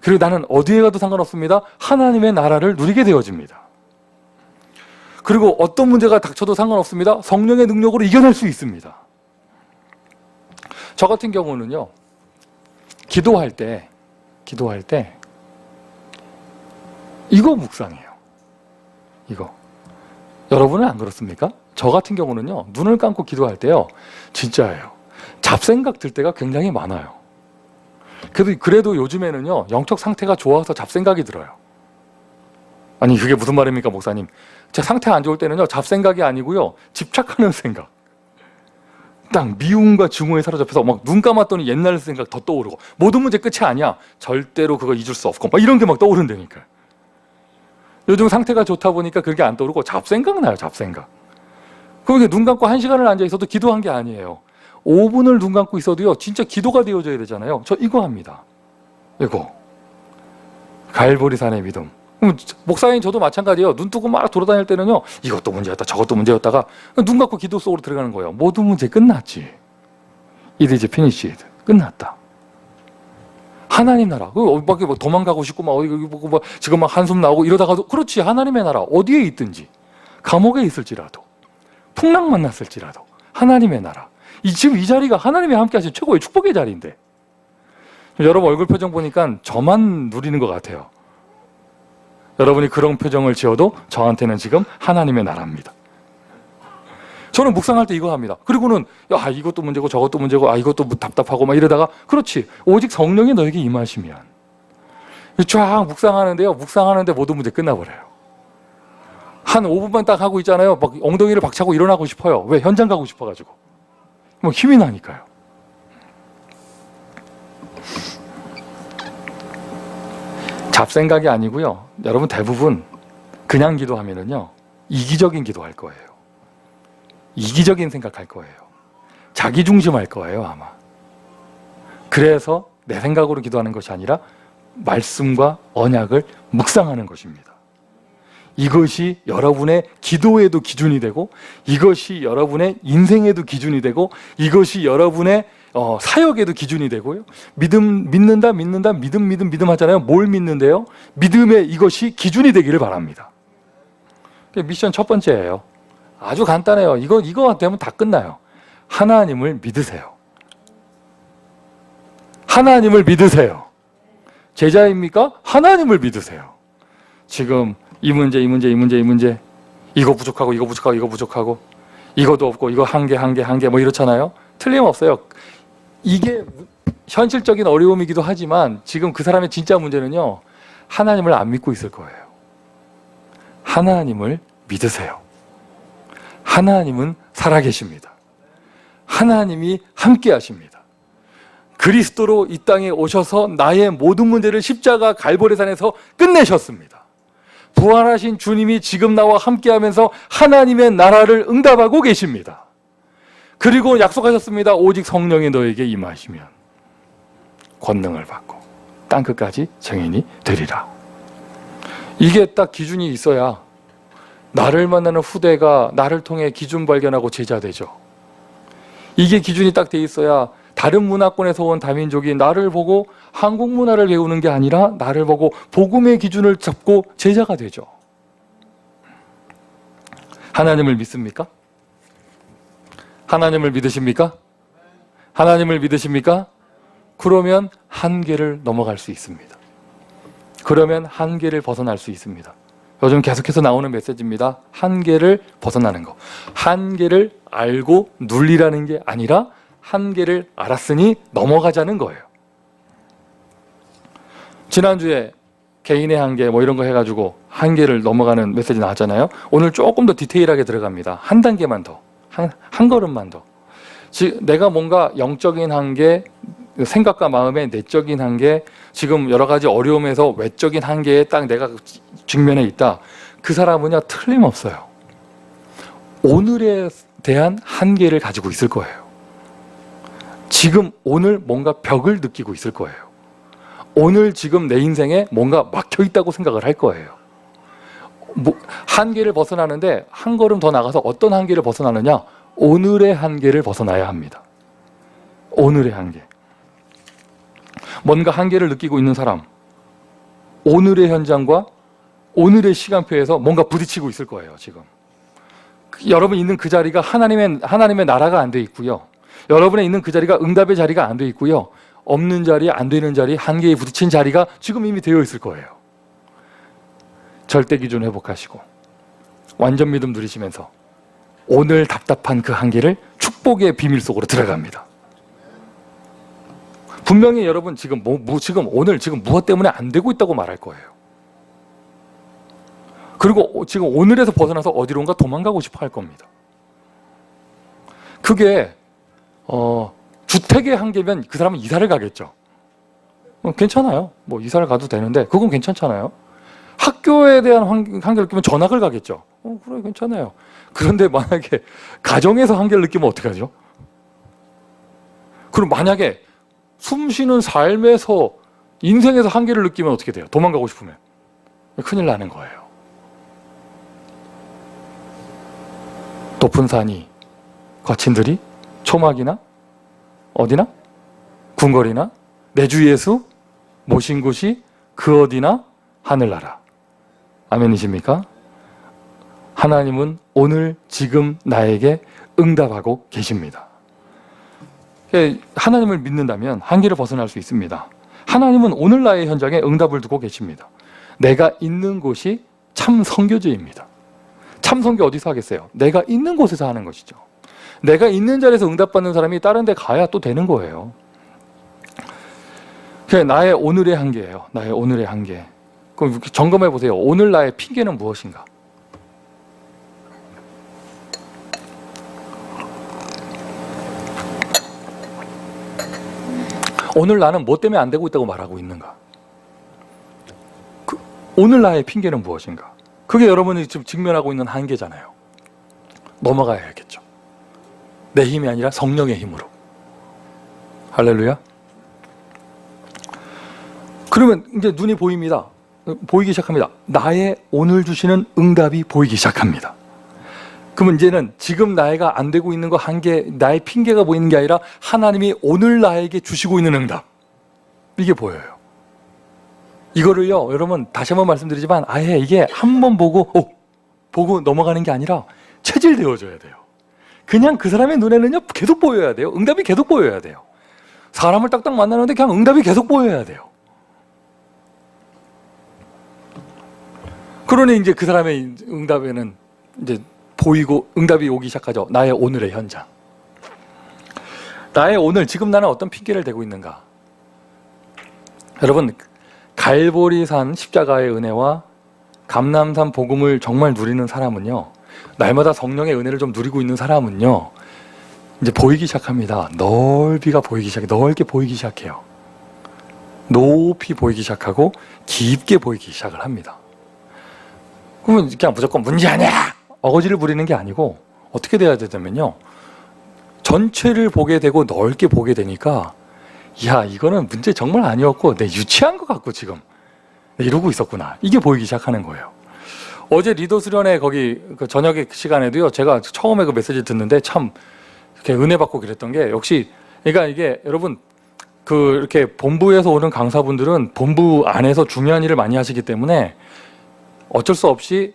그리고 나는 어디에 가도 상관없습니다. 하나님의 나라를 누리게 되어집니다. 그리고 어떤 문제가 닥쳐도 상관없습니다. 성령의 능력으로 이겨낼 수 있습니다. 저 같은 경우는요, 기도할 때 이거 묵상해요. 이거. 여러분은 안 그렇습니까? 저 같은 경우는요, 눈을 감고 기도할 때요, 진짜예요. 잡생각 들 때가 굉장히 많아요. 그래도 요즘에는요, 영적 상태가 좋아서 잡생각이 들어요. 아니, 그게 무슨 말입니까, 목사님? 제 상태가 안 좋을 때는요, 잡생각이 아니고요, 집착하는 생각. 딱 미움과 증오에 사로잡혀서 막 눈 감았더니 옛날 생각 더 떠오르고, 모든 문제 끝이 아니야. 절대로 그거 잊을 수 없고, 막 이런 게 막 떠오른다니까. 요즘 상태가 좋다 보니까 그게 안 떠오르고 잡생각 나요, 잡생각. 그럼 눈 감고 1시간을 앉아 있어도 기도한 게 아니에요. 5분을 눈 감고 있어도요, 진짜 기도가 되어져야 되잖아요. 저 이거 합니다. 이거. 갈보리산의 믿음. 목사님 저도 마찬가지예요. 눈 뜨고 막 돌아다닐 때는요, 이것도 문제였다, 저것도 문제였다가 눈 감고 기도 속으로 들어가는 거예요. 모든 문제 끝났지. It is finished. 끝났다. 하나님 나라. 막 도망가고 싶고 막 지금 막 한숨 나오고 이러다가도 그렇지. 하나님의 나라 어디에 있든지, 감옥에 있을지라도, 풍랑 만났을지라도 하나님의 나라. 지금 이 자리가 하나님이 함께 하신 최고의 축복의 자리인데, 여러분 얼굴 표정 보니까 저만 누리는 것 같아요. 여러분이 그런 표정을 지어도 저한테는 지금 하나님의 나라입니다. 저는 묵상할 때 이거 합니다. 그리고는 야, 이것도 문제고 저것도 문제고, 이것도 답답하고 막 이러다가, 그렇지, 오직 성령이 너에게 임하시면, 쫙 묵상하는데요, 묵상하는데 모든 문제 끝나버려요. 한 5분만 딱 하고 있잖아요. 막 엉덩이를 박차고 일어나고 싶어요. 왜? 현장 가고 싶어가지고. 뭐 힘이 나니까요. 잡생각이 아니고요, 여러분 대부분 그냥 기도하면은요, 이기적인 기도할 거예요. 이기적인 생각할 거예요. 자기중심할 거예요, 아마. 그래서 내 생각으로 기도하는 것이 아니라 말씀과 언약을 묵상하는 것입니다. 이것이 여러분의 기도에도 기준이 되고, 이것이 여러분의 인생에도 기준이 되고, 이것이 여러분의 사역에도 기준이 되고요. 믿는다 믿음 하잖아요. 뭘 믿는데요? 믿음의 이것이 기준이 되기를 바랍니다. 미션 첫 번째예요. 아주 간단해요. 이거 되면 다 끝나요. 하나님을 믿으세요. 하나님을 믿으세요. 제자입니까? 하나님을 믿으세요. 지금 이 문제 이거 부족하고 이것도 없고 이거 한 개 뭐 이렇잖아요. 틀림없어요. 이게 현실적인 어려움이기도 하지만 지금 그 사람의 진짜 문제는요, 하나님을 안 믿고 있을 거예요. 하나님을 믿으세요. 하나님은 살아계십니다. 하나님이 함께 하십니다. 그리스도로 이 땅에 오셔서 나의 모든 문제를 십자가 갈보리산에서 끝내셨습니다. 부활하신 주님이 지금 나와 함께하면서 하나님의 나라를 응답하고 계십니다. 그리고 약속하셨습니다. 오직 성령이 너에게 임하시면 권능을 받고 땅끝까지 증인이 되리라. 이게 딱 기준이 있어야 나를 만나는 후대가 나를 통해 기준 발견하고 제자되죠. 이게 기준이 딱 돼 있어야 다른 문화권에서 온 다민족이 나를 보고 한국 문화를 배우는 게 아니라 나를 보고 복음의 기준을 잡고 제자가 되죠. 하나님을 믿습니까? 하나님을 믿으십니까? 하나님을 믿으십니까? 그러면 한계를 넘어갈 수 있습니다. 그러면 한계를 벗어날 수 있습니다. 요즘 계속해서 나오는 메시지입니다. 한계를 벗어나는 거. 한계를 알고 눌리라는 게 아니라 한계를 알았으니 넘어가자는 거예요. 지난주에 개인의 한계 뭐 이런 거 해가지고 한계를 넘어가는 메시지 나왔잖아요. 오늘 조금 더 디테일하게 들어갑니다. 한 단계만 더, 한 걸음만 더. 내가 뭔가 영적인 한계, 생각과 마음의 내적인 한계, 지금 여러 가지 어려움에서 외적인 한계에 딱 내가 직면해 있다. 그 사람은요, 틀림없어요. 오늘에 대한 한계를 가지고 있을 거예요. 지금 오늘 뭔가 벽을 느끼고 있을 거예요. 오늘 지금 내 인생에 뭔가 막혀 있다고 생각을 할 거예요. 한계를 벗어나는데 한 걸음 더 나가서 어떤 한계를 벗어나느냐? 오늘의 한계를 벗어나야 합니다. 오늘의 한계. 뭔가 한계를 느끼고 있는 사람, 오늘의 현장과 오늘의 시간표에서 뭔가 부딪히고 있을 거예요, 지금. 여러분 있는 그 자리가 하나님의 나라가 안 돼 있고요. 여러분의 있는 그 자리가 응답의 자리가 안 돼 있고요. 없는 자리, 안 되는 자리, 한계에 부딪힌 자리가 지금 이미 되어 있을 거예요. 절대 기준 회복하시고 완전 믿음 누리시면서 오늘 답답한 그 한계를 축복의 비밀 속으로 들어갑니다. 분명히 여러분 지금 오늘 무엇 때문에 안 되고 있다고 말할 거예요. 그리고 지금 오늘에서 벗어나서 어디론가 도망가고 싶어 할 겁니다. 그게 주택의 한계면 그 사람은 이사를 가겠죠. 괜찮아요. 뭐 이사를 가도 되는데 그건 괜찮잖아요. 학교에 대한 한계를 느끼면 전학을 가겠죠. 그래 괜찮아요. 그런데 만약에 가정에서 한계를 느끼면 어떡하죠? 그럼 만약에 숨쉬는 삶에서 인생에서 한계를 느끼면 어떻게 돼요? 도망가고 싶으면 큰일 나는 거예요. 높은 산이 거친 들이 초막이나 어디나 궁궐이나 내 주 예수 모신 곳이 그 어디나 하늘나라. 아멘이십니까? 하나님은 오늘 지금 나에게 응답하고 계십니다. 하나님을 믿는다면 한계를 벗어날 수 있습니다. 하나님은 오늘 나의 현장에 응답을 두고 계십니다. 내가 있는 곳이 참 선교지입니다. 참 선교 어디서 하겠어요? 내가 있는 곳에서 하는 것이죠. 내가 있는 자리에서 응답받는 사람이 다른 데 가야 또 되는 거예요. 그게 나의 오늘의 한계예요. 나의 오늘의 한계. 그럼 점검해 보세요. 오늘 나의 핑계는 무엇인가? 오늘 나는 뭐 때문에 안 되고 있다고 말하고 있는가? 오늘 나의 핑계는 무엇인가? 그게 여러분이 지금 직면하고 있는 한계잖아요. 넘어가야 겠죠. 내 힘이 아니라 성령의 힘으로. 할렐루야. 그러면 이제 눈이 보입니다. 보이기 시작합니다. 나의 오늘 주시는 응답이 보이기 시작합니다. 그러면 이제는 지금 나이가 안 되고 있는 거 한계, 나의 핑계가 보이는 게 아니라 하나님이 오늘 나에게 주시고 있는 응답. 이게 보여요. 이거를요, 여러분 다시 한번 말씀드리지만 아예 이게 한번 보고 넘어가는 게 아니라 체질되어져야 돼요. 그냥 그 사람의 눈에는요 계속 보여야 돼요. 응답이 계속 보여야 돼요. 사람을 딱딱 만나는데 그냥 응답이 계속 보여야 돼요. 그러니 이제 그 사람의 응답에는 이제 보이고 응답이 오기 시작하죠. 나의 오늘의 현장. 나의 오늘, 지금 나는 어떤 핑계를 대고 있는가? 여러분, 갈보리산 십자가의 은혜와 감람산 복음을 정말 누리는 사람은요, 날마다 성령의 은혜를 좀 누리고 있는 사람은요, 이제 보이기 시작합니다. 넓게 보이기 시작해요. 높이 보이기 시작하고 깊게 보이기 시작을 합니다. 그러면 그냥 무조건 문제 아니야! 어거지를 부리는 게 아니고 어떻게 돼야 되냐면요, 전체를 보게 되고 넓게 보게 되니까 야, 이거는 문제 정말 아니었고 내 유치한 것 같고 지금 이러고 있었구나, 이게 보이기 시작하는 거예요. 어제 리더 수련회 거기 그 저녁 시간에도요, 제가 처음에 그 메시지 듣는데 참 이렇게 은혜 받고 그랬던 게, 역시 그러니까 이게 여러분 그 이렇게 본부에서 오는 강사분들은 본부 안에서 중요한 일을 많이 하시기 때문에 어쩔 수 없이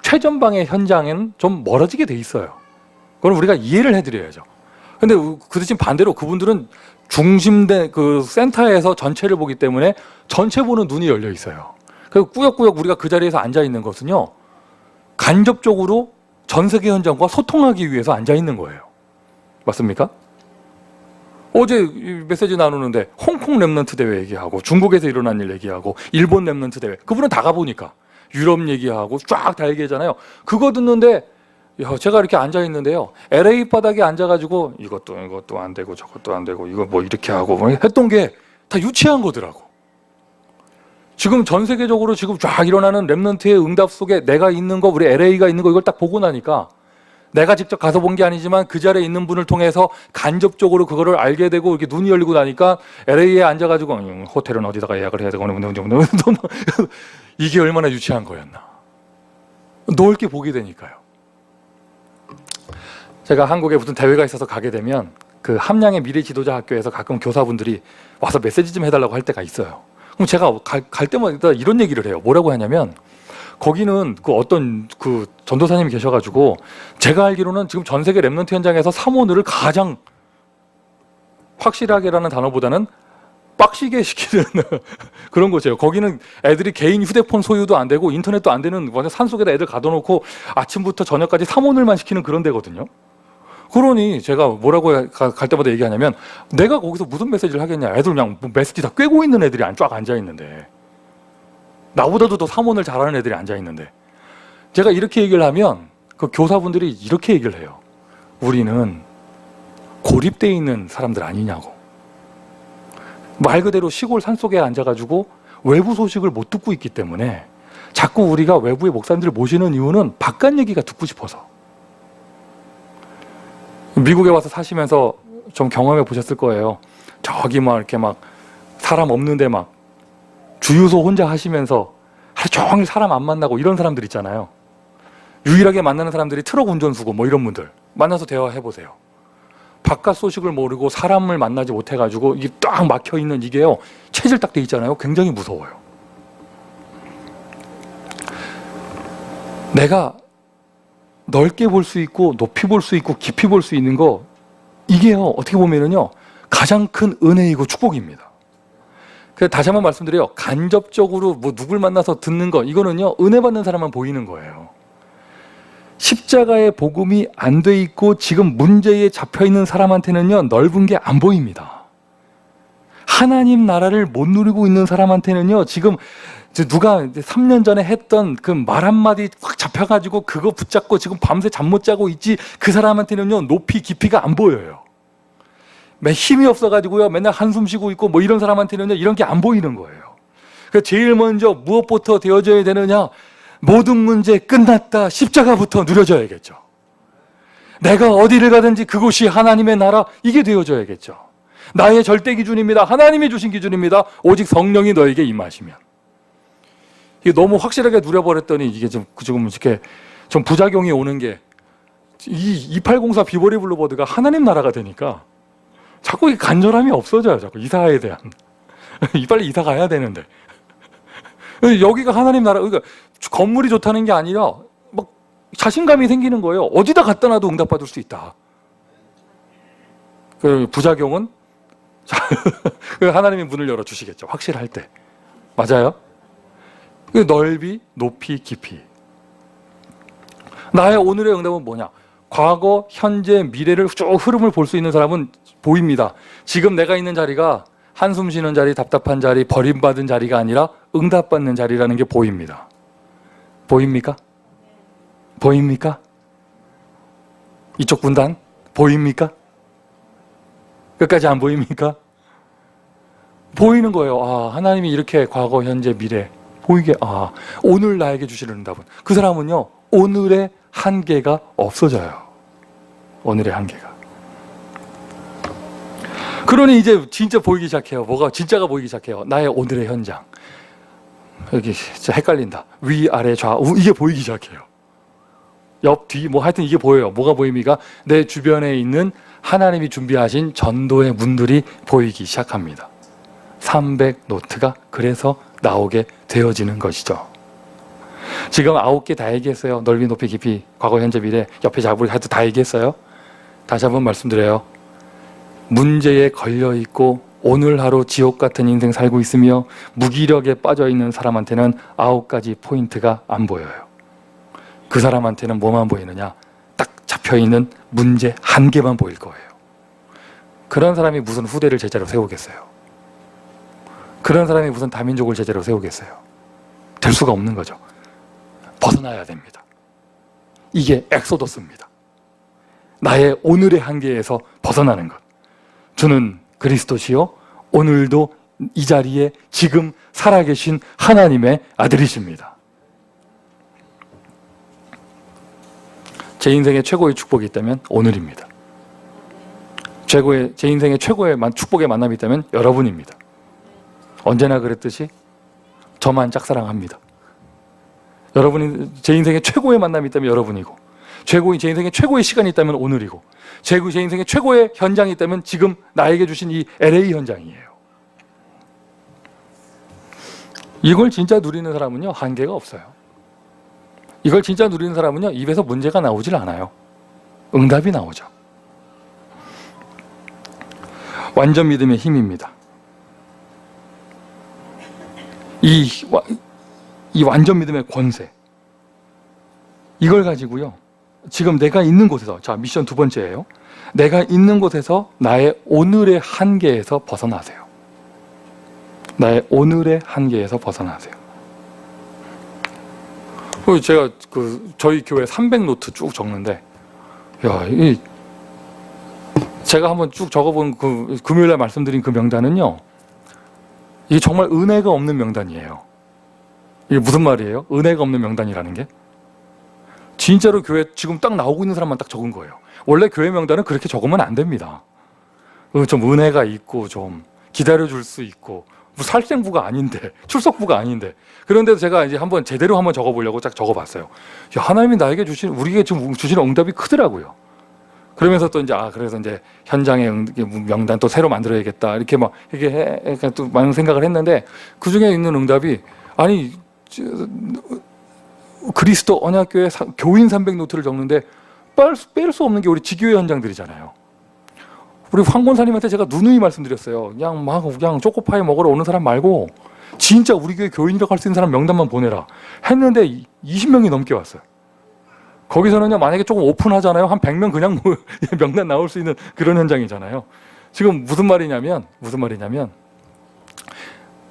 최전방의 현장에는 좀 멀어지게 돼 있어요. 그건 우리가 이해를 해드려야죠. 근데 그 대신 반대로 그분들은 중심된 그 센터에서 전체를 보기 때문에 전체 보는 눈이 열려 있어요. 그리고 꾸역꾸역 우리가 그 자리에서 앉아 있는 것은요, 간접적으로 전 세계 현장과 소통하기 위해서 앉아 있는 거예요. 맞습니까? 어제 메시지 나누는데 홍콩 랩런트 대회 얘기하고 중국에서 일어난 일 얘기하고 일본 랩런트 대회, 그분은 다 가보니까 유럽 얘기하고 쫙 다 얘기하잖아요. 그거 듣는데 제가 이렇게 앉아 있는데요, LA 바닥에 앉아가지고 이것도 안 되고 저것도 안 되고 이거 뭐 이렇게 하고 뭐 했던 게 다 유치한 거더라고. 지금 전 세계적으로 지금 쫙 일어나는 랩런트의 응답 속에 내가 있는 거, 우리 LA가 있는 거, 이걸 딱 보고 나니까 내가 직접 가서 본 게 아니지만 그 자리에 있는 분을 통해서 간접적으로 그거를 알게 되고 이렇게 눈이 열리고 나니까 LA에 앉아가지고 호텔은 어디다가 예약을 해야 되고 이게 얼마나 유치한 거였나. 넓게 보게 되니까요. 제가 한국에 무슨 대회가 있어서 가게 되면 그 함양의 미래 지도자 학교에서 가끔 교사분들이 와서 메시지 좀 해달라고 할 때가 있어요. 그럼 제가 갈 때마다 이런 얘기를 해요. 뭐라고 하냐면, 거기는 그 어떤 그 전도사님이 계셔가지고 제가 알기로는 지금 전 세계 랩런트 현장에서 사모늘을 가장 확실하게라는 단어보다는 빡시게 시키는 그런 곳이에요. 거기는 애들이 개인 휴대폰 소유도 안 되고 인터넷도 안 되는 완전 산속에다 애들 가둬놓고 아침부터 저녁까지 사모늘만 시키는 그런 데거든요. 그러니 제가 뭐라고 갈 때마다 얘기하냐면 내가 거기서 무슨 메시지를 하겠냐. 애들 그냥 메시지 다 꿰고 있는 애들이 쫙 앉아있는데 나보다도 더 사모늘 잘하는 애들이 앉아있는데 제가 이렇게 얘기를 하면 그 교사분들이 이렇게 얘기를 해요. 우리는 고립되어 있는 사람들 아니냐고. 말 그대로 시골 산속에 앉아가지고 외부 소식을 못 듣고 있기 때문에 자꾸 우리가 외부의 목사님들을 모시는 이유는 바깥 얘기가 듣고 싶어서. 미국에 와서 사시면서 좀 경험해 보셨을 거예요. 저기 막 이렇게 막 사람 없는데 막 주유소 혼자 하시면서 하루 종일 사람 안 만나고 이런 사람들 있잖아요. 유일하게 만나는 사람들이 트럭 운전수고 뭐 이런 분들 만나서 대화해 보세요. 바깥 소식을 모르고 사람을 만나지 못해가지고 이게 딱 막혀 있는 이게요. 체질 딱 돼 있잖아요. 굉장히 무서워요. 내가 넓게 볼 수 있고 높이 볼 수 있고 깊이 볼 수 있는 거 이게요. 어떻게 보면은요. 가장 큰 은혜이고 축복입니다. 그래서 다시 한번 말씀드려요. 간접적으로 뭐 누굴 만나서 듣는 거 이거는요. 은혜 받는 사람만 보이는 거예요. 십자가의 복음이 안 돼 있고 지금 문제에 잡혀 있는 사람한테는요. 넓은 게 안 보입니다. 하나님 나라를 못 누리고 있는 사람한테는요. 지금 누가 3년 전에 했던 그 말 한마디 확 잡혀가지고 그거 붙잡고 지금 밤새 잠 못 자고 있지 그 사람한테는요. 높이 깊이가 안 보여요. 힘이 없어가지고요. 맨날 한숨 쉬고 있고 뭐 이런 사람한테는요. 이런 게 안 보이는 거예요. 그래서 제일 먼저 무엇부터 되어져야 되느냐. 모든 문제 끝났다. 십자가부터 누려져야겠죠. 내가 어디를 가든지 그곳이 하나님의 나라 이게 되어져야겠죠. 나의 절대 기준입니다. 하나님이 주신 기준입니다. 오직 성령이 너에게 임하시면. 이게 너무 확실하게 누려버렸더니 이게 좀 이렇게 좀 부작용이 오는 게 이 2804 비버리 블루버드가 하나님 나라가 되니까 자꾸 이 간절함이 없어져요. 자꾸 이사에 대한. 빨리 이사 가야 되는데. 여기가 하나님 나라, 그러니까 건물이 좋다는 게 아니라 막 자신감이 생기는 거예요. 어디다 갖다 놔도 응답받을 수 있다. 그 부작용은 하나님이 문을 열어주시겠죠. 확실할 때. 맞아요? 넓이, 높이, 깊이. 나의 오늘의 응답은 뭐냐? 과거, 현재, 미래를 쭉 흐름을 볼 수 있는 사람은 보입니다. 지금 내가 있는 자리가 한숨 쉬는 자리, 답답한 자리, 버림받은 자리가 아니라 응답받는 자리라는 게 보입니다. 보입니까? 보입니까? 이쪽 분단 보입니까? 끝까지 안 보입니까? 보이는 거예요. 아, 하나님이 이렇게 과거, 현재, 미래 보이게, 아, 오늘 나에게 주시는 응답은 그 사람은요, 오늘의 한계가 없어져요. 오늘의 한계가. 그러니 이제 진짜 보이기 시작해요. 뭐가 진짜가 보이기 시작해요. 나의 오늘의 현장. 여기 진짜 헷갈린다. 위, 아래, 좌우 이게 보이기 시작해요. 옆, 뒤, 뭐 하여튼 이게 보여요. 뭐가 보입니까? 내 주변에 있는 하나님이 준비하신 전도의 문들이 보이기 시작합니다. 300노트가 그래서 나오게 되어지는 것이죠. 지금 9개 다 얘기했어요. 넓이, 높이, 깊이, 과거, 현재, 미래, 옆에 잡으리 하여튼 다 얘기했어요. 다시 한번 말씀드려요. 문제에 걸려있고 오늘 하루 지옥 같은 인생 살고 있으며 무기력에 빠져있는 사람한테는 9가지 포인트가 안 보여요. 그 사람한테는 뭐만 보이느냐? 딱 잡혀있는 문제 한 개만 보일 거예요. 그런 사람이 무슨 후대를 제자로 세우겠어요? 그런 사람이 무슨 다민족을 제자로 세우겠어요? 될 수가 없는 거죠. 벗어나야 됩니다. 이게 엑소더스입니다. 나의 오늘의 한계에서 벗어나는 것. 주는 그리스도시요 오늘도 이 자리에 지금 살아계신 하나님의 아들이십니다. 제 인생의 최고의 축복이 있다면 오늘입니다. 제 인생의 최고의 축복의 만남이 있다면 여러분입니다. 언제나 그랬듯이 저만 짝사랑합니다. 여러분이 제 인생의 최고의 만남이 있다면 여러분이고, 제 인생의 최고의 시간이 있다면 오늘이고, 제 인생의 최고의 현장이 있다면 지금 나에게 주신 이 LA 현장이에요. 이걸 진짜 누리는 사람은요, 한계가 없어요. 이걸 진짜 누리는 사람은요, 입에서 문제가 나오질 않아요. 응답이 나오죠. 완전 믿음의 힘입니다. 이 완전 믿음의 권세, 이걸 가지고요, 지금 내가 있는 곳에서, 자, 미션 두 번째예요. 내가 있는 곳에서 나의 오늘의 한계에서 벗어나세요. 나의 오늘의 한계에서 벗어나세요. 제가 저희 교회 300노트 쭉 적는데, 제가 한번 쭉 적어본 금요일날 말씀드린 그 명단은요, 이게 정말 은혜가 없는 명단이에요. 이게 무슨 말이에요? 은혜가 없는 명단이라는 게? 진짜로 교회 지금 딱 나오고 있는 사람만 딱 적은 거예요. 원래 교회 명단은 그렇게 적으면 안 됩니다. 좀 은혜가 있고 좀 기다려줄 수 있고, 살생부가 아닌데, 출석부가 아닌데. 그런데도 제가 이제 제대로 한번 적어보려고 딱 적어봤어요. 하나님이 나에게 우리에게 지금 주시는 응답이 크더라고요. 그러면서 또 이제, 그래서 이제 현장의 명단 또 새로 만들어야겠다. 이렇게 또 많은 생각을 했는데, 그 중에 있는 응답이, 그리스도 언약교회 교인 300노트를 적는데 뺄 수 없는 게 우리 지교회 현장들이잖아요. 우리 황 권사님한테 제가 누누이 말씀드렸어요. 그냥 초코파이 먹으러 오는 사람 말고 진짜 우리 교회 교인이라고 할 수 있는 사람 명단만 보내라 했는데 20명이 넘게 왔어요. 거기서는요, 만약에 조금 오픈하잖아요, 한 100명 그냥 명단 나올 수 있는 그런 현장이잖아요. 지금 무슨 말이냐면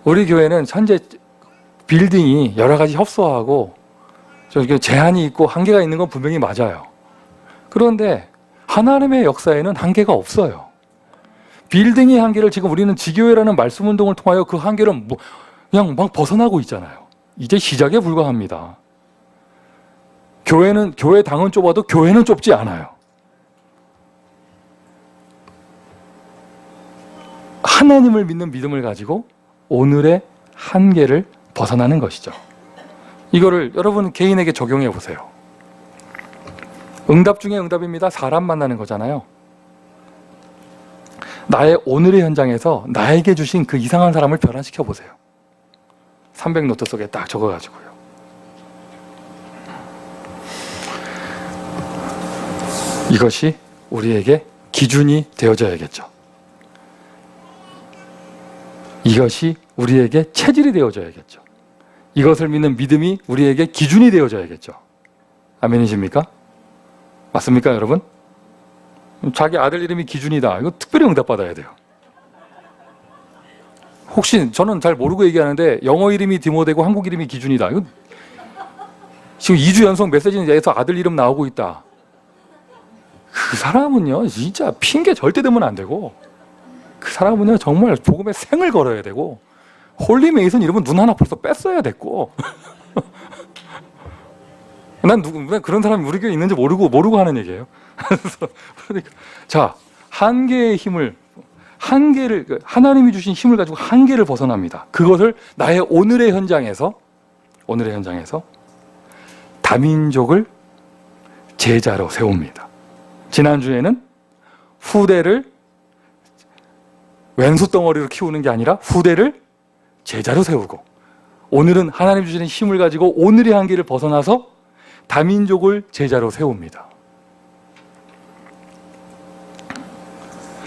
우리 교회는 현재 빌딩이 여러 가지 협소하고 제한이 있고 한계가 있는 건 분명히 맞아요. 그런데 하나님의 역사에는 한계가 없어요. 빌딩의 한계를 지금 우리는 지교회라는 말씀 운동을 통하여 그 한계를 그냥 막 벗어나고 있잖아요. 이제 시작에 불과합니다. 교회 당은 좁아도 교회는 좁지 않아요. 하나님을 믿는 믿음을 가지고 오늘의 한계를 벗어나는 것이죠. 이거를 여러분 개인에게 적용해 보세요. 응답 중에 응답입니다. 사람 만나는 거잖아요. 나의 오늘의 현장에서 나에게 주신 그 이상한 사람을 변화시켜 보세요. 300노트 속에 딱 적어가지고요. 이것이 우리에게 기준이 되어져야겠죠. 이것이 우리에게 체질이 되어져야겠죠. 이것을 믿는 믿음이 우리에게 기준이 되어져야겠죠. 아멘이십니까? 맞습니까, 여러분? 자기 아들 이름이 기준이다. 이거 특별히 응답받아야 돼요. 혹시 저는 잘 모르고 얘기하는데 영어 이름이 디모데고 한국 이름이 기준이다. 이거 지금 2주 연속 메시지에서 아들 이름 나오고 있다. 그 사람은요, 진짜 핑계 절대 대면 안 되고, 그 사람은요, 정말 복음에 생을 걸어야 되고, 홀리 메이슨 이름은 눈 하나 벌써 뺐어야 됐고, 난 그런 사람이 우리 교회에 있는지 모르고 하는 얘기예요. 그러니까, 자, 한계의 힘을, 하나님이 주신 힘을 가지고 한계를 벗어납니다. 그것을 나의 오늘의 현장에서 다민족을 제자로 세웁니다. 지난주에는 후대를 왼수 덩어리로 키우는 게 아니라 후대를 제자로 세우고, 오늘은 하나님 주시는 힘을 가지고 오늘의 한계를 벗어나서 다민족을 제자로 세웁니다.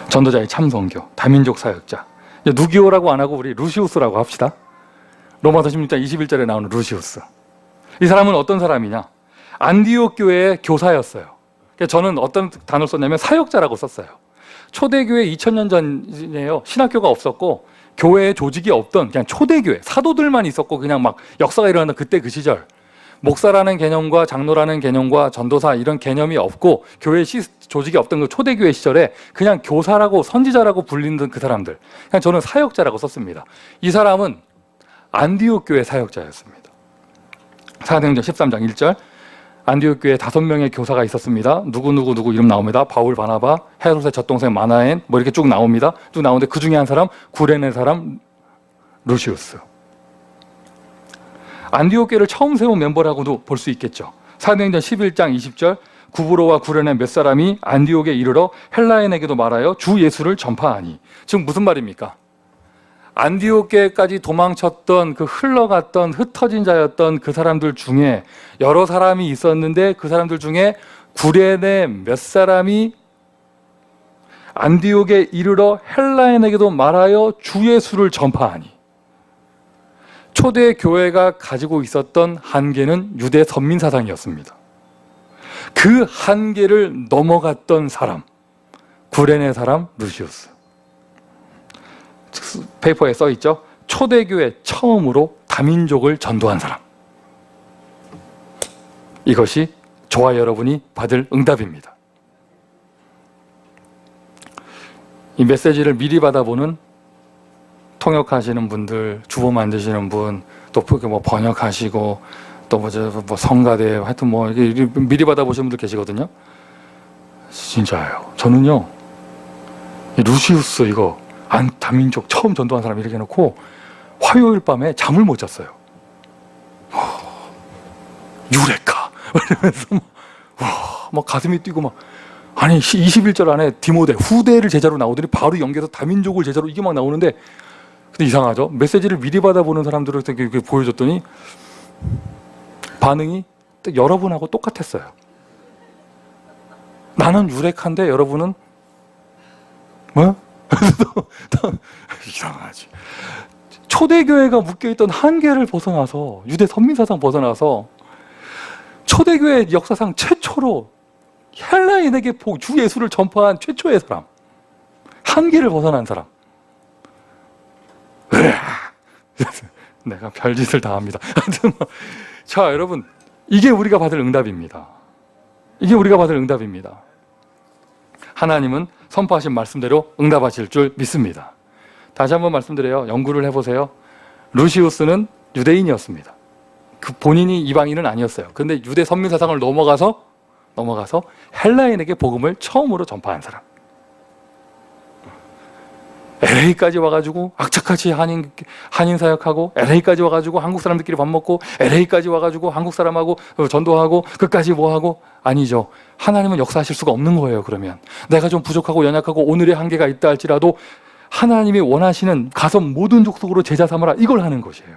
전도자의 참선교, 다민족 사역자. 누기오라고 안 하고 우리 루시우스라고 합시다. 로마서 16장 21절에 나오는 루시우스. 이 사람은 어떤 사람이냐? 안디옥 교회의 교사였어요. 저는 어떤 단어를 썼냐면 사역자라고 썼어요. 초대교회 2000년 전이에요. 신학교가 없었고 교회에 조직이 없던 그냥 초대교회, 사도들만 있었고 그냥 막 역사가 일어나는 그때 그 시절, 목사라는 개념과 장로라는 개념과 전도사 이런 개념이 없고 교회 조직이 없던 그 초대교회 시절에 그냥 교사라고 선지자라고 불리는 그 사람들, 그냥 저는 사역자라고 썼습니다. 이 사람은 안디옥 교회 사역자였습니다. 사도행전 13장 1절, 안디옥 교회에 5명의 교사가 있었습니다. 누구 이름 나옵니다. 바울, 바나바, 헤롯의 젖동생 마나엔, 뭐 이렇게 쭉 나옵니다. 쭉 나오는데 그 중에 한 사람, 구레네 사람 루시우스. 안디옥 교회를 처음 세운 멤버라고도 볼 수 있겠죠. 사도행전 11장 20절, 구브로와 구레네 몇 사람이 안디옥에 이르러 헬라인에게도 말하여 주 예수를 전파하니. 지금 무슨 말입니까? 안디옥교회까지 도망쳤던 그 흘러갔던 흩어진 자였던 그 사람들 중에 여러 사람이 있었는데 그 사람들 중에 구레네 몇 사람이 안디옥에 이르러 헬라인에게도 말하여 주 예수를 전파하니, 초대 교회가 가지고 있었던 한계는 유대 선민 사상이었습니다. 그 한계를 넘어갔던 사람, 구레네 사람 루시우스. 페이퍼에 써 있죠. 초대교회 처음으로 다민족을 전도한 사람. 이것이 저와 여러분이 받을 응답입니다. 이 메시지를 미리 받아보는 통역하시는 분들, 주보 만드시는 분, 또 뭐 번역하시고, 또 뭐 성가대, 하여튼 뭐 미리 받아보시는 분들 계시거든요. 진짜예요. 저는요, 이 루시우스 이거 다민족 처음 전도한 사람 이렇게 해놓고 화요일 밤에 잠을 못 잤어요. 유레카 이러면서 막 가슴이 뛰고 막, 아니 21절 안에 디모데 후대를 제자로 나오더니 바로 연계해서 다민족을 제자로 이게 막 나오는데, 근데 이상하죠. 메시지를 미리 받아보는 사람들한테 이렇게 보여줬더니 반응이 여러분하고 똑같았어요. 나는 유레카인데 여러분은 뭐? 이상하지. 초대교회가 묶여있던 한계를 벗어나서, 유대 선민사상 벗어나서 초대교회 역사상 최초로 헬라인에게 주 예수를 전파한 최초의 사람, 한계를 벗어난 사람. 내가 별짓을 다 합니다. 자, 여러분, 이게 우리가 받을 응답입니다. 이게 우리가 받을 응답입니다. 하나님은 선포하신 말씀대로 응답하실 줄 믿습니다. 다시 한번 말씀드려요. 연구를 해보세요. 루시우스는 유대인이었습니다. 그 본인이 이방인은 아니었어요. 그런데 유대 선민 사상을 넘어가서 헬라인에게 복음을 처음으로 전파한 사람. LA까지 와가지고 악착같이 한인 사역하고, LA까지 와가지고 한국 사람들끼리 밥 먹고, LA까지 와가지고 한국 사람하고 전도하고, 끝까지 뭐하고. 아니죠. 하나님은 역사하실 수가 없는 거예요. 그러면 내가 좀 부족하고 연약하고 오늘의 한계가 있다 할지라도 하나님이 원하시는 가서 모든 족속으로 제자 삼아라, 이걸 하는 것이에요.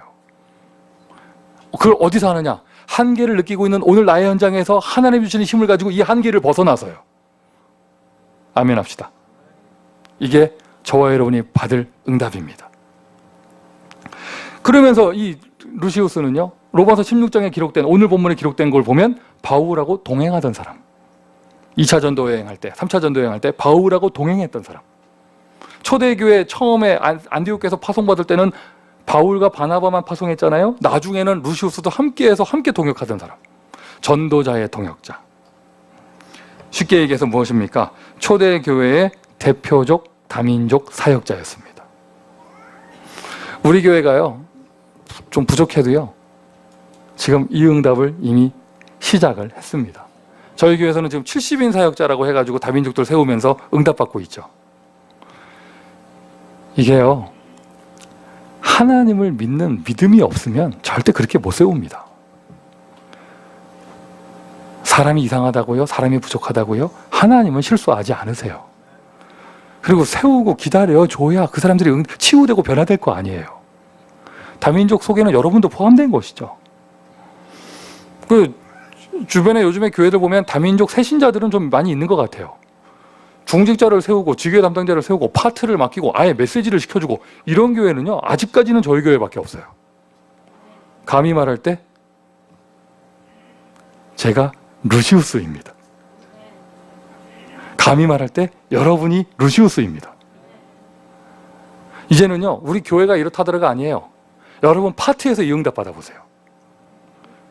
그걸 어디서 하느냐? 한계를 느끼고 있는 오늘 나의 현장에서 하나님 주시는 힘을 가지고 이 한계를 벗어나서요. 아멘 합시다. 이게 저와 여러분이 받을 응답입니다. 그러면서 이 루시우스는요, 로마서 16장에 기록된, 오늘 본문에 기록된 걸 보면 바울하고 동행하던 사람. 2차 전도 여행할 때, 3차 전도 여행할 때 바울하고 동행했던 사람. 초대교회 처음에 안디옥에서 파송받을 때는 바울과 바나바만 파송했잖아요. 나중에는 루시우스도 함께해서 함께 동역하던 사람. 전도자의 동역자. 쉽게 얘기해서 무엇입니까? 초대교회의 대표적 다민족 사역자였습니다. 우리 교회가요, 좀 부족해도요, 지금 이 응답을 이미 시작을 했습니다. 저희 교회에서는 지금 70인 사역자라고 해가지고 다민족들 세우면서 응답받고 있죠. 이게요, 하나님을 믿는 믿음이 없으면 절대 그렇게 못 세웁니다. 사람이 이상하다고요? 사람이 부족하다고요? 하나님은 실수하지 않으세요. 그리고 세우고 기다려줘야 그 사람들이 치유되고 변화될 거 아니에요. 다민족 속에는 여러분도 포함된 것이죠. 그 주변에 요즘에 교회들 보면 다민족 새신자들은 좀 많이 있는 것 같아요. 중직자를 세우고 지교회 담당자를 세우고 파트를 맡기고 아예 메시지를 시켜주고, 이런 교회는요, 아직까지는 저희 교회밖에 없어요. 감히 말할 때 제가 루시우스입니다. 감히 말할 때 여러분이 루시우스입니다. 이제는요, 우리 교회가 이렇다더라가 아니에요. 여러분 파트에서 이 응답 받아보세요.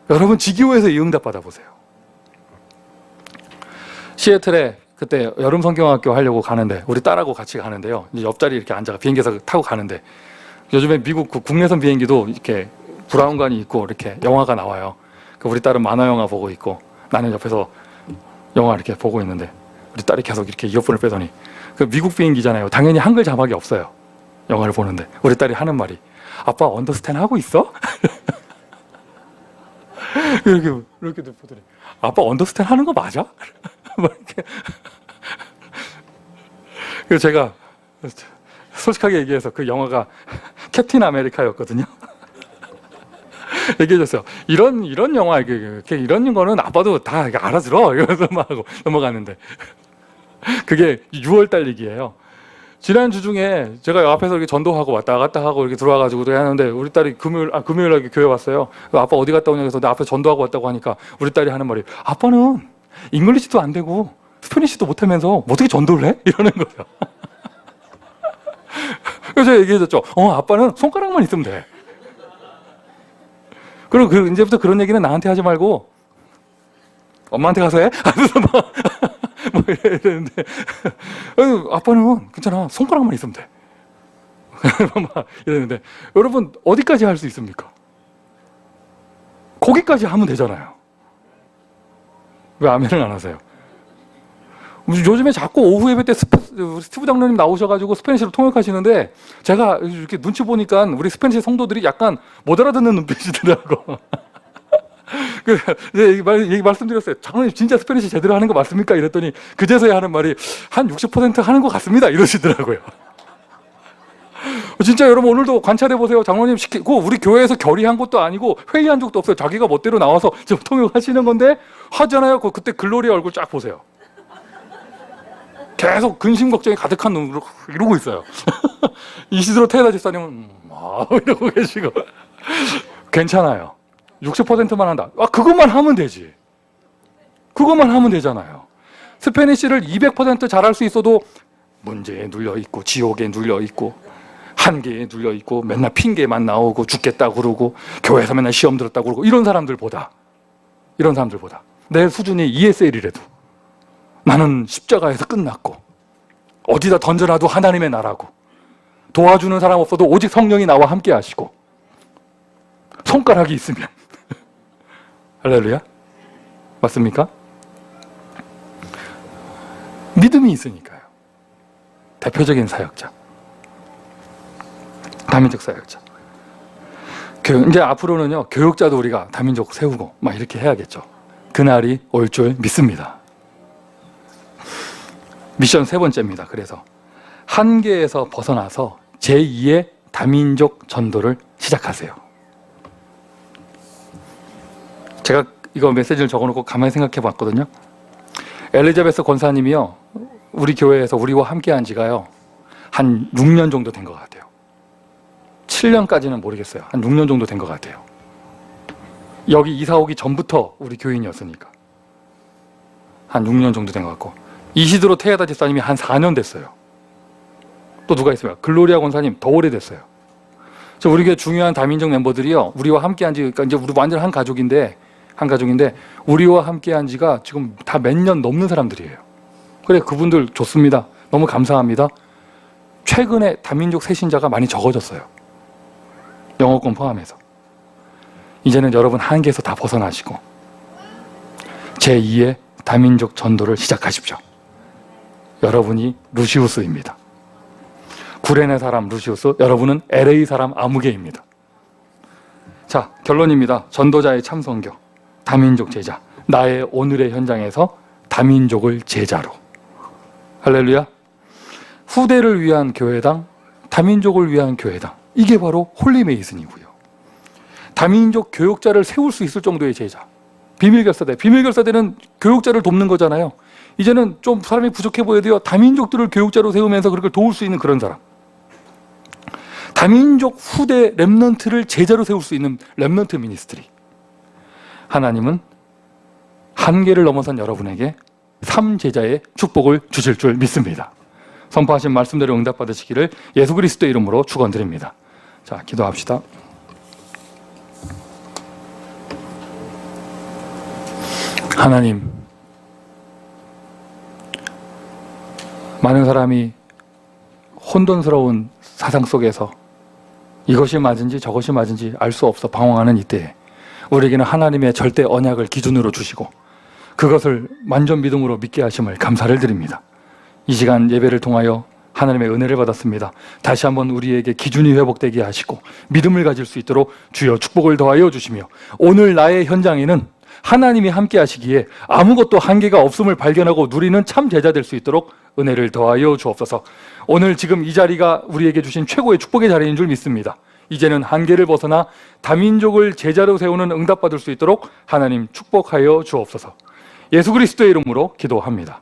여러분 지교회에서 이 응답 받아보세요. 시애틀에 그때 여름 성경학교 하려고 가는데, 우리 딸하고 같이 가는데요, 이제 옆자리 이렇게 앉아가 비행기에서 타고 가는데, 요즘에 미국 그 국내선 비행기도 이렇게 브라운관이 있고 이렇게 영화가 나와요. 우리 딸은 만화 영화 보고 있고 나는 옆에서 영화 이렇게 보고 있는데, 우리 딸이 계속 이렇게 이어폰을 빼더니, 그 미국 비행기잖아요. 당연히 한글 자막이 없어요. 영화를 보는데 우리 딸이 하는 말이, 아빠 언더스탠 하고 있어? 이렇게 보더니, 아빠 언더스탠 하는 거 맞아? 이렇게. 그래서 제가 솔직하게 얘기해서 그 영화가 캡틴 아메리카였거든요. 얘기해줬어요. 이런 영화, 이런 거는 아빠도 다 알아들어. 이러면서 막 하고 넘어갔는데. 그게 6월달 얘기예요. 지난주 중에 제가 앞에서 이렇게 전도하고 왔다 갔다 하고 이렇게 들어와가지고 하는데 우리 딸이 금요일날 교회 왔어요. 아빠 어디 갔다 오냐 해서 내 앞에 전도하고 왔다고 하니까 우리 딸이 하는 말이 아빠는 잉글리시도 안 되고 스페니시도 못하면서 어떻게 전도를 해? 이러는 거예요. 그래서 제가 얘기해줬죠. 아빠는 손가락만 있으면 돼. 그리고 이제부터 그런 얘기는 나한테 하지 말고 엄마한테 가서 해? 하면서 뭐 이래야 되는데 아빠는 괜찮아. 손가락만 있으면 돼. 막 이랬는데 여러분 어디까지 할 수 있습니까? 거기까지 하면 되잖아요. 왜 아멘을 안 하세요? 요즘에 자꾸 오후 예배 때 스티브 장로님 나오셔가지고 스페니시로 통역하시는데 제가 이렇게 눈치 보니까 우리 스페니시 성도들이 약간 못 알아듣는 눈빛이더라고. 얘기 말씀드렸어요. 장로님 진짜 스페니시 제대로 하는 거 맞습니까? 이랬더니 그제서야 하는 말이 한 60% 하는 것 같습니다. 이러시더라고요. 진짜 여러분 오늘도 관찰해 보세요. 장로님 시키고 우리 교회에서 결의한 것도 아니고 회의한 적도 없어요. 자기가 멋대로 나와서 지금 통역하시는 건데 하잖아요. 그때 글로리아 얼굴 쫙 보세요. 계속 근심 걱정이 가득한 눈으로 이러고 있어요. 이시드로 테다 집사님은 이러고 계시고 괜찮아요. 60%만 한다. 그것만 하면 되지. 그것만 하면 되잖아요. 스페니쉬를 200% 잘할 수 있어도 문제에 눌려 있고 지옥에 눌려 있고 한계에 눌려 있고 맨날 핑계만 나오고 죽겠다 그러고 교회에서 맨날 시험 들었다 그러고 이런 사람들보다 내 수준이 ESL이라도 나는 십자가에서 끝났고 어디다 던져놔도 하나님의 나라고 도와주는 사람 없어도 오직 성령이 나와 함께 하시고 손가락이 있으면 할렐루야? 맞습니까? 믿음이 있으니까요. 대표적인 사역자, 다민족 사역자. 이제 앞으로는요 교육자도 우리가 다민족 세우고 막 이렇게 해야겠죠. 그날이 올 줄 믿습니다. 미션 세 번째입니다. 그래서 한계에서 벗어나서 제2의 다민족 전도를 시작하세요. 제가 이거 메시지를 적어놓고 가만히 생각해 봤거든요. 엘리자베스 권사님이요 우리 교회에서 우리와 함께 한 지가요 한 6년 정도 된 것 같아요. 7년까지는 모르겠어요. 한 6년 정도 된 것 같아요. 여기 이사 오기 전부터 우리 교인이었으니까 한 6년 정도 된 것 같고 이시드로 테에다 집사님이 한 4년 됐어요. 또 누가 있어요? 글로리아 권사님 더 오래됐어요. 우리 교회 중요한 다민족 멤버들이요 우리와 함께 한 지, 그러니까 이제 우리 완전 한 가족인데 우리와 함께 한 지가 지금 다 몇 년 넘는 사람들이에요. 그래 그분들 좋습니다. 너무 감사합니다. 최근에 다민족 새신자가 많이 적어졌어요. 영어권 포함해서. 이제는 여러분 한계에서 다 벗어나시고 제2의 다민족 전도를 시작하십시오. 여러분이 루시우스입니다. 구레네 사람 루시우스, 여러분은 LA 사람 아무개입니다. 자, 결론입니다. 전도자의 참선교, 다민족 제자, 나의 오늘의 현장에서 다민족을 제자로. 할렐루야. 후대를 위한 교회당, 다민족을 위한 교회당. 이게 바로 홀리메이슨이고요. 다민족 교육자를 세울 수 있을 정도의 제자. 비밀결사대는 교육자를 돕는 거잖아요. 이제는 좀 사람이 부족해 보여도요 다민족들을 교육자로 세우면서 그걸 도울 수 있는 그런 사람. 다민족 후대 렘넌트를 제자로 세울 수 있는 렘넌트 미니스트리. 하나님은 한계를 넘어선 여러분에게 3제자의 축복을 주실 줄 믿습니다. 선포하신 말씀대로 응답받으시기를 예수 그리스도의 이름으로 축원드립니다. 자, 기도합시다. 하나님, 많은 사람이 혼돈스러운 사상 속에서 이것이 맞은지 저것이 맞은지 알 수 없어 방황하는 이때에 우리에게는 하나님의 절대 언약을 기준으로 주시고 그것을 완전 믿음으로 믿게 하심을 감사를 드립니다. 이 시간 예배를 통하여 하나님의 은혜를 받았습니다. 다시 한번 우리에게 기준이 회복되게 하시고 믿음을 가질 수 있도록 주여 축복을 더하여 주시며 오늘 나의 현장에는 하나님이 함께 하시기에 아무것도 한계가 없음을 발견하고 누리는 참 제자 될 수 있도록 은혜를 더하여 주옵소서. 오늘 지금 이 자리가 우리에게 주신 최고의 축복의 자리인 줄 믿습니다. 이제는 한계를 벗어나 다민족을 제자로 세우는 응답받을 수 있도록 하나님 축복하여 주옵소서. 예수 그리스도의 이름으로 기도합니다.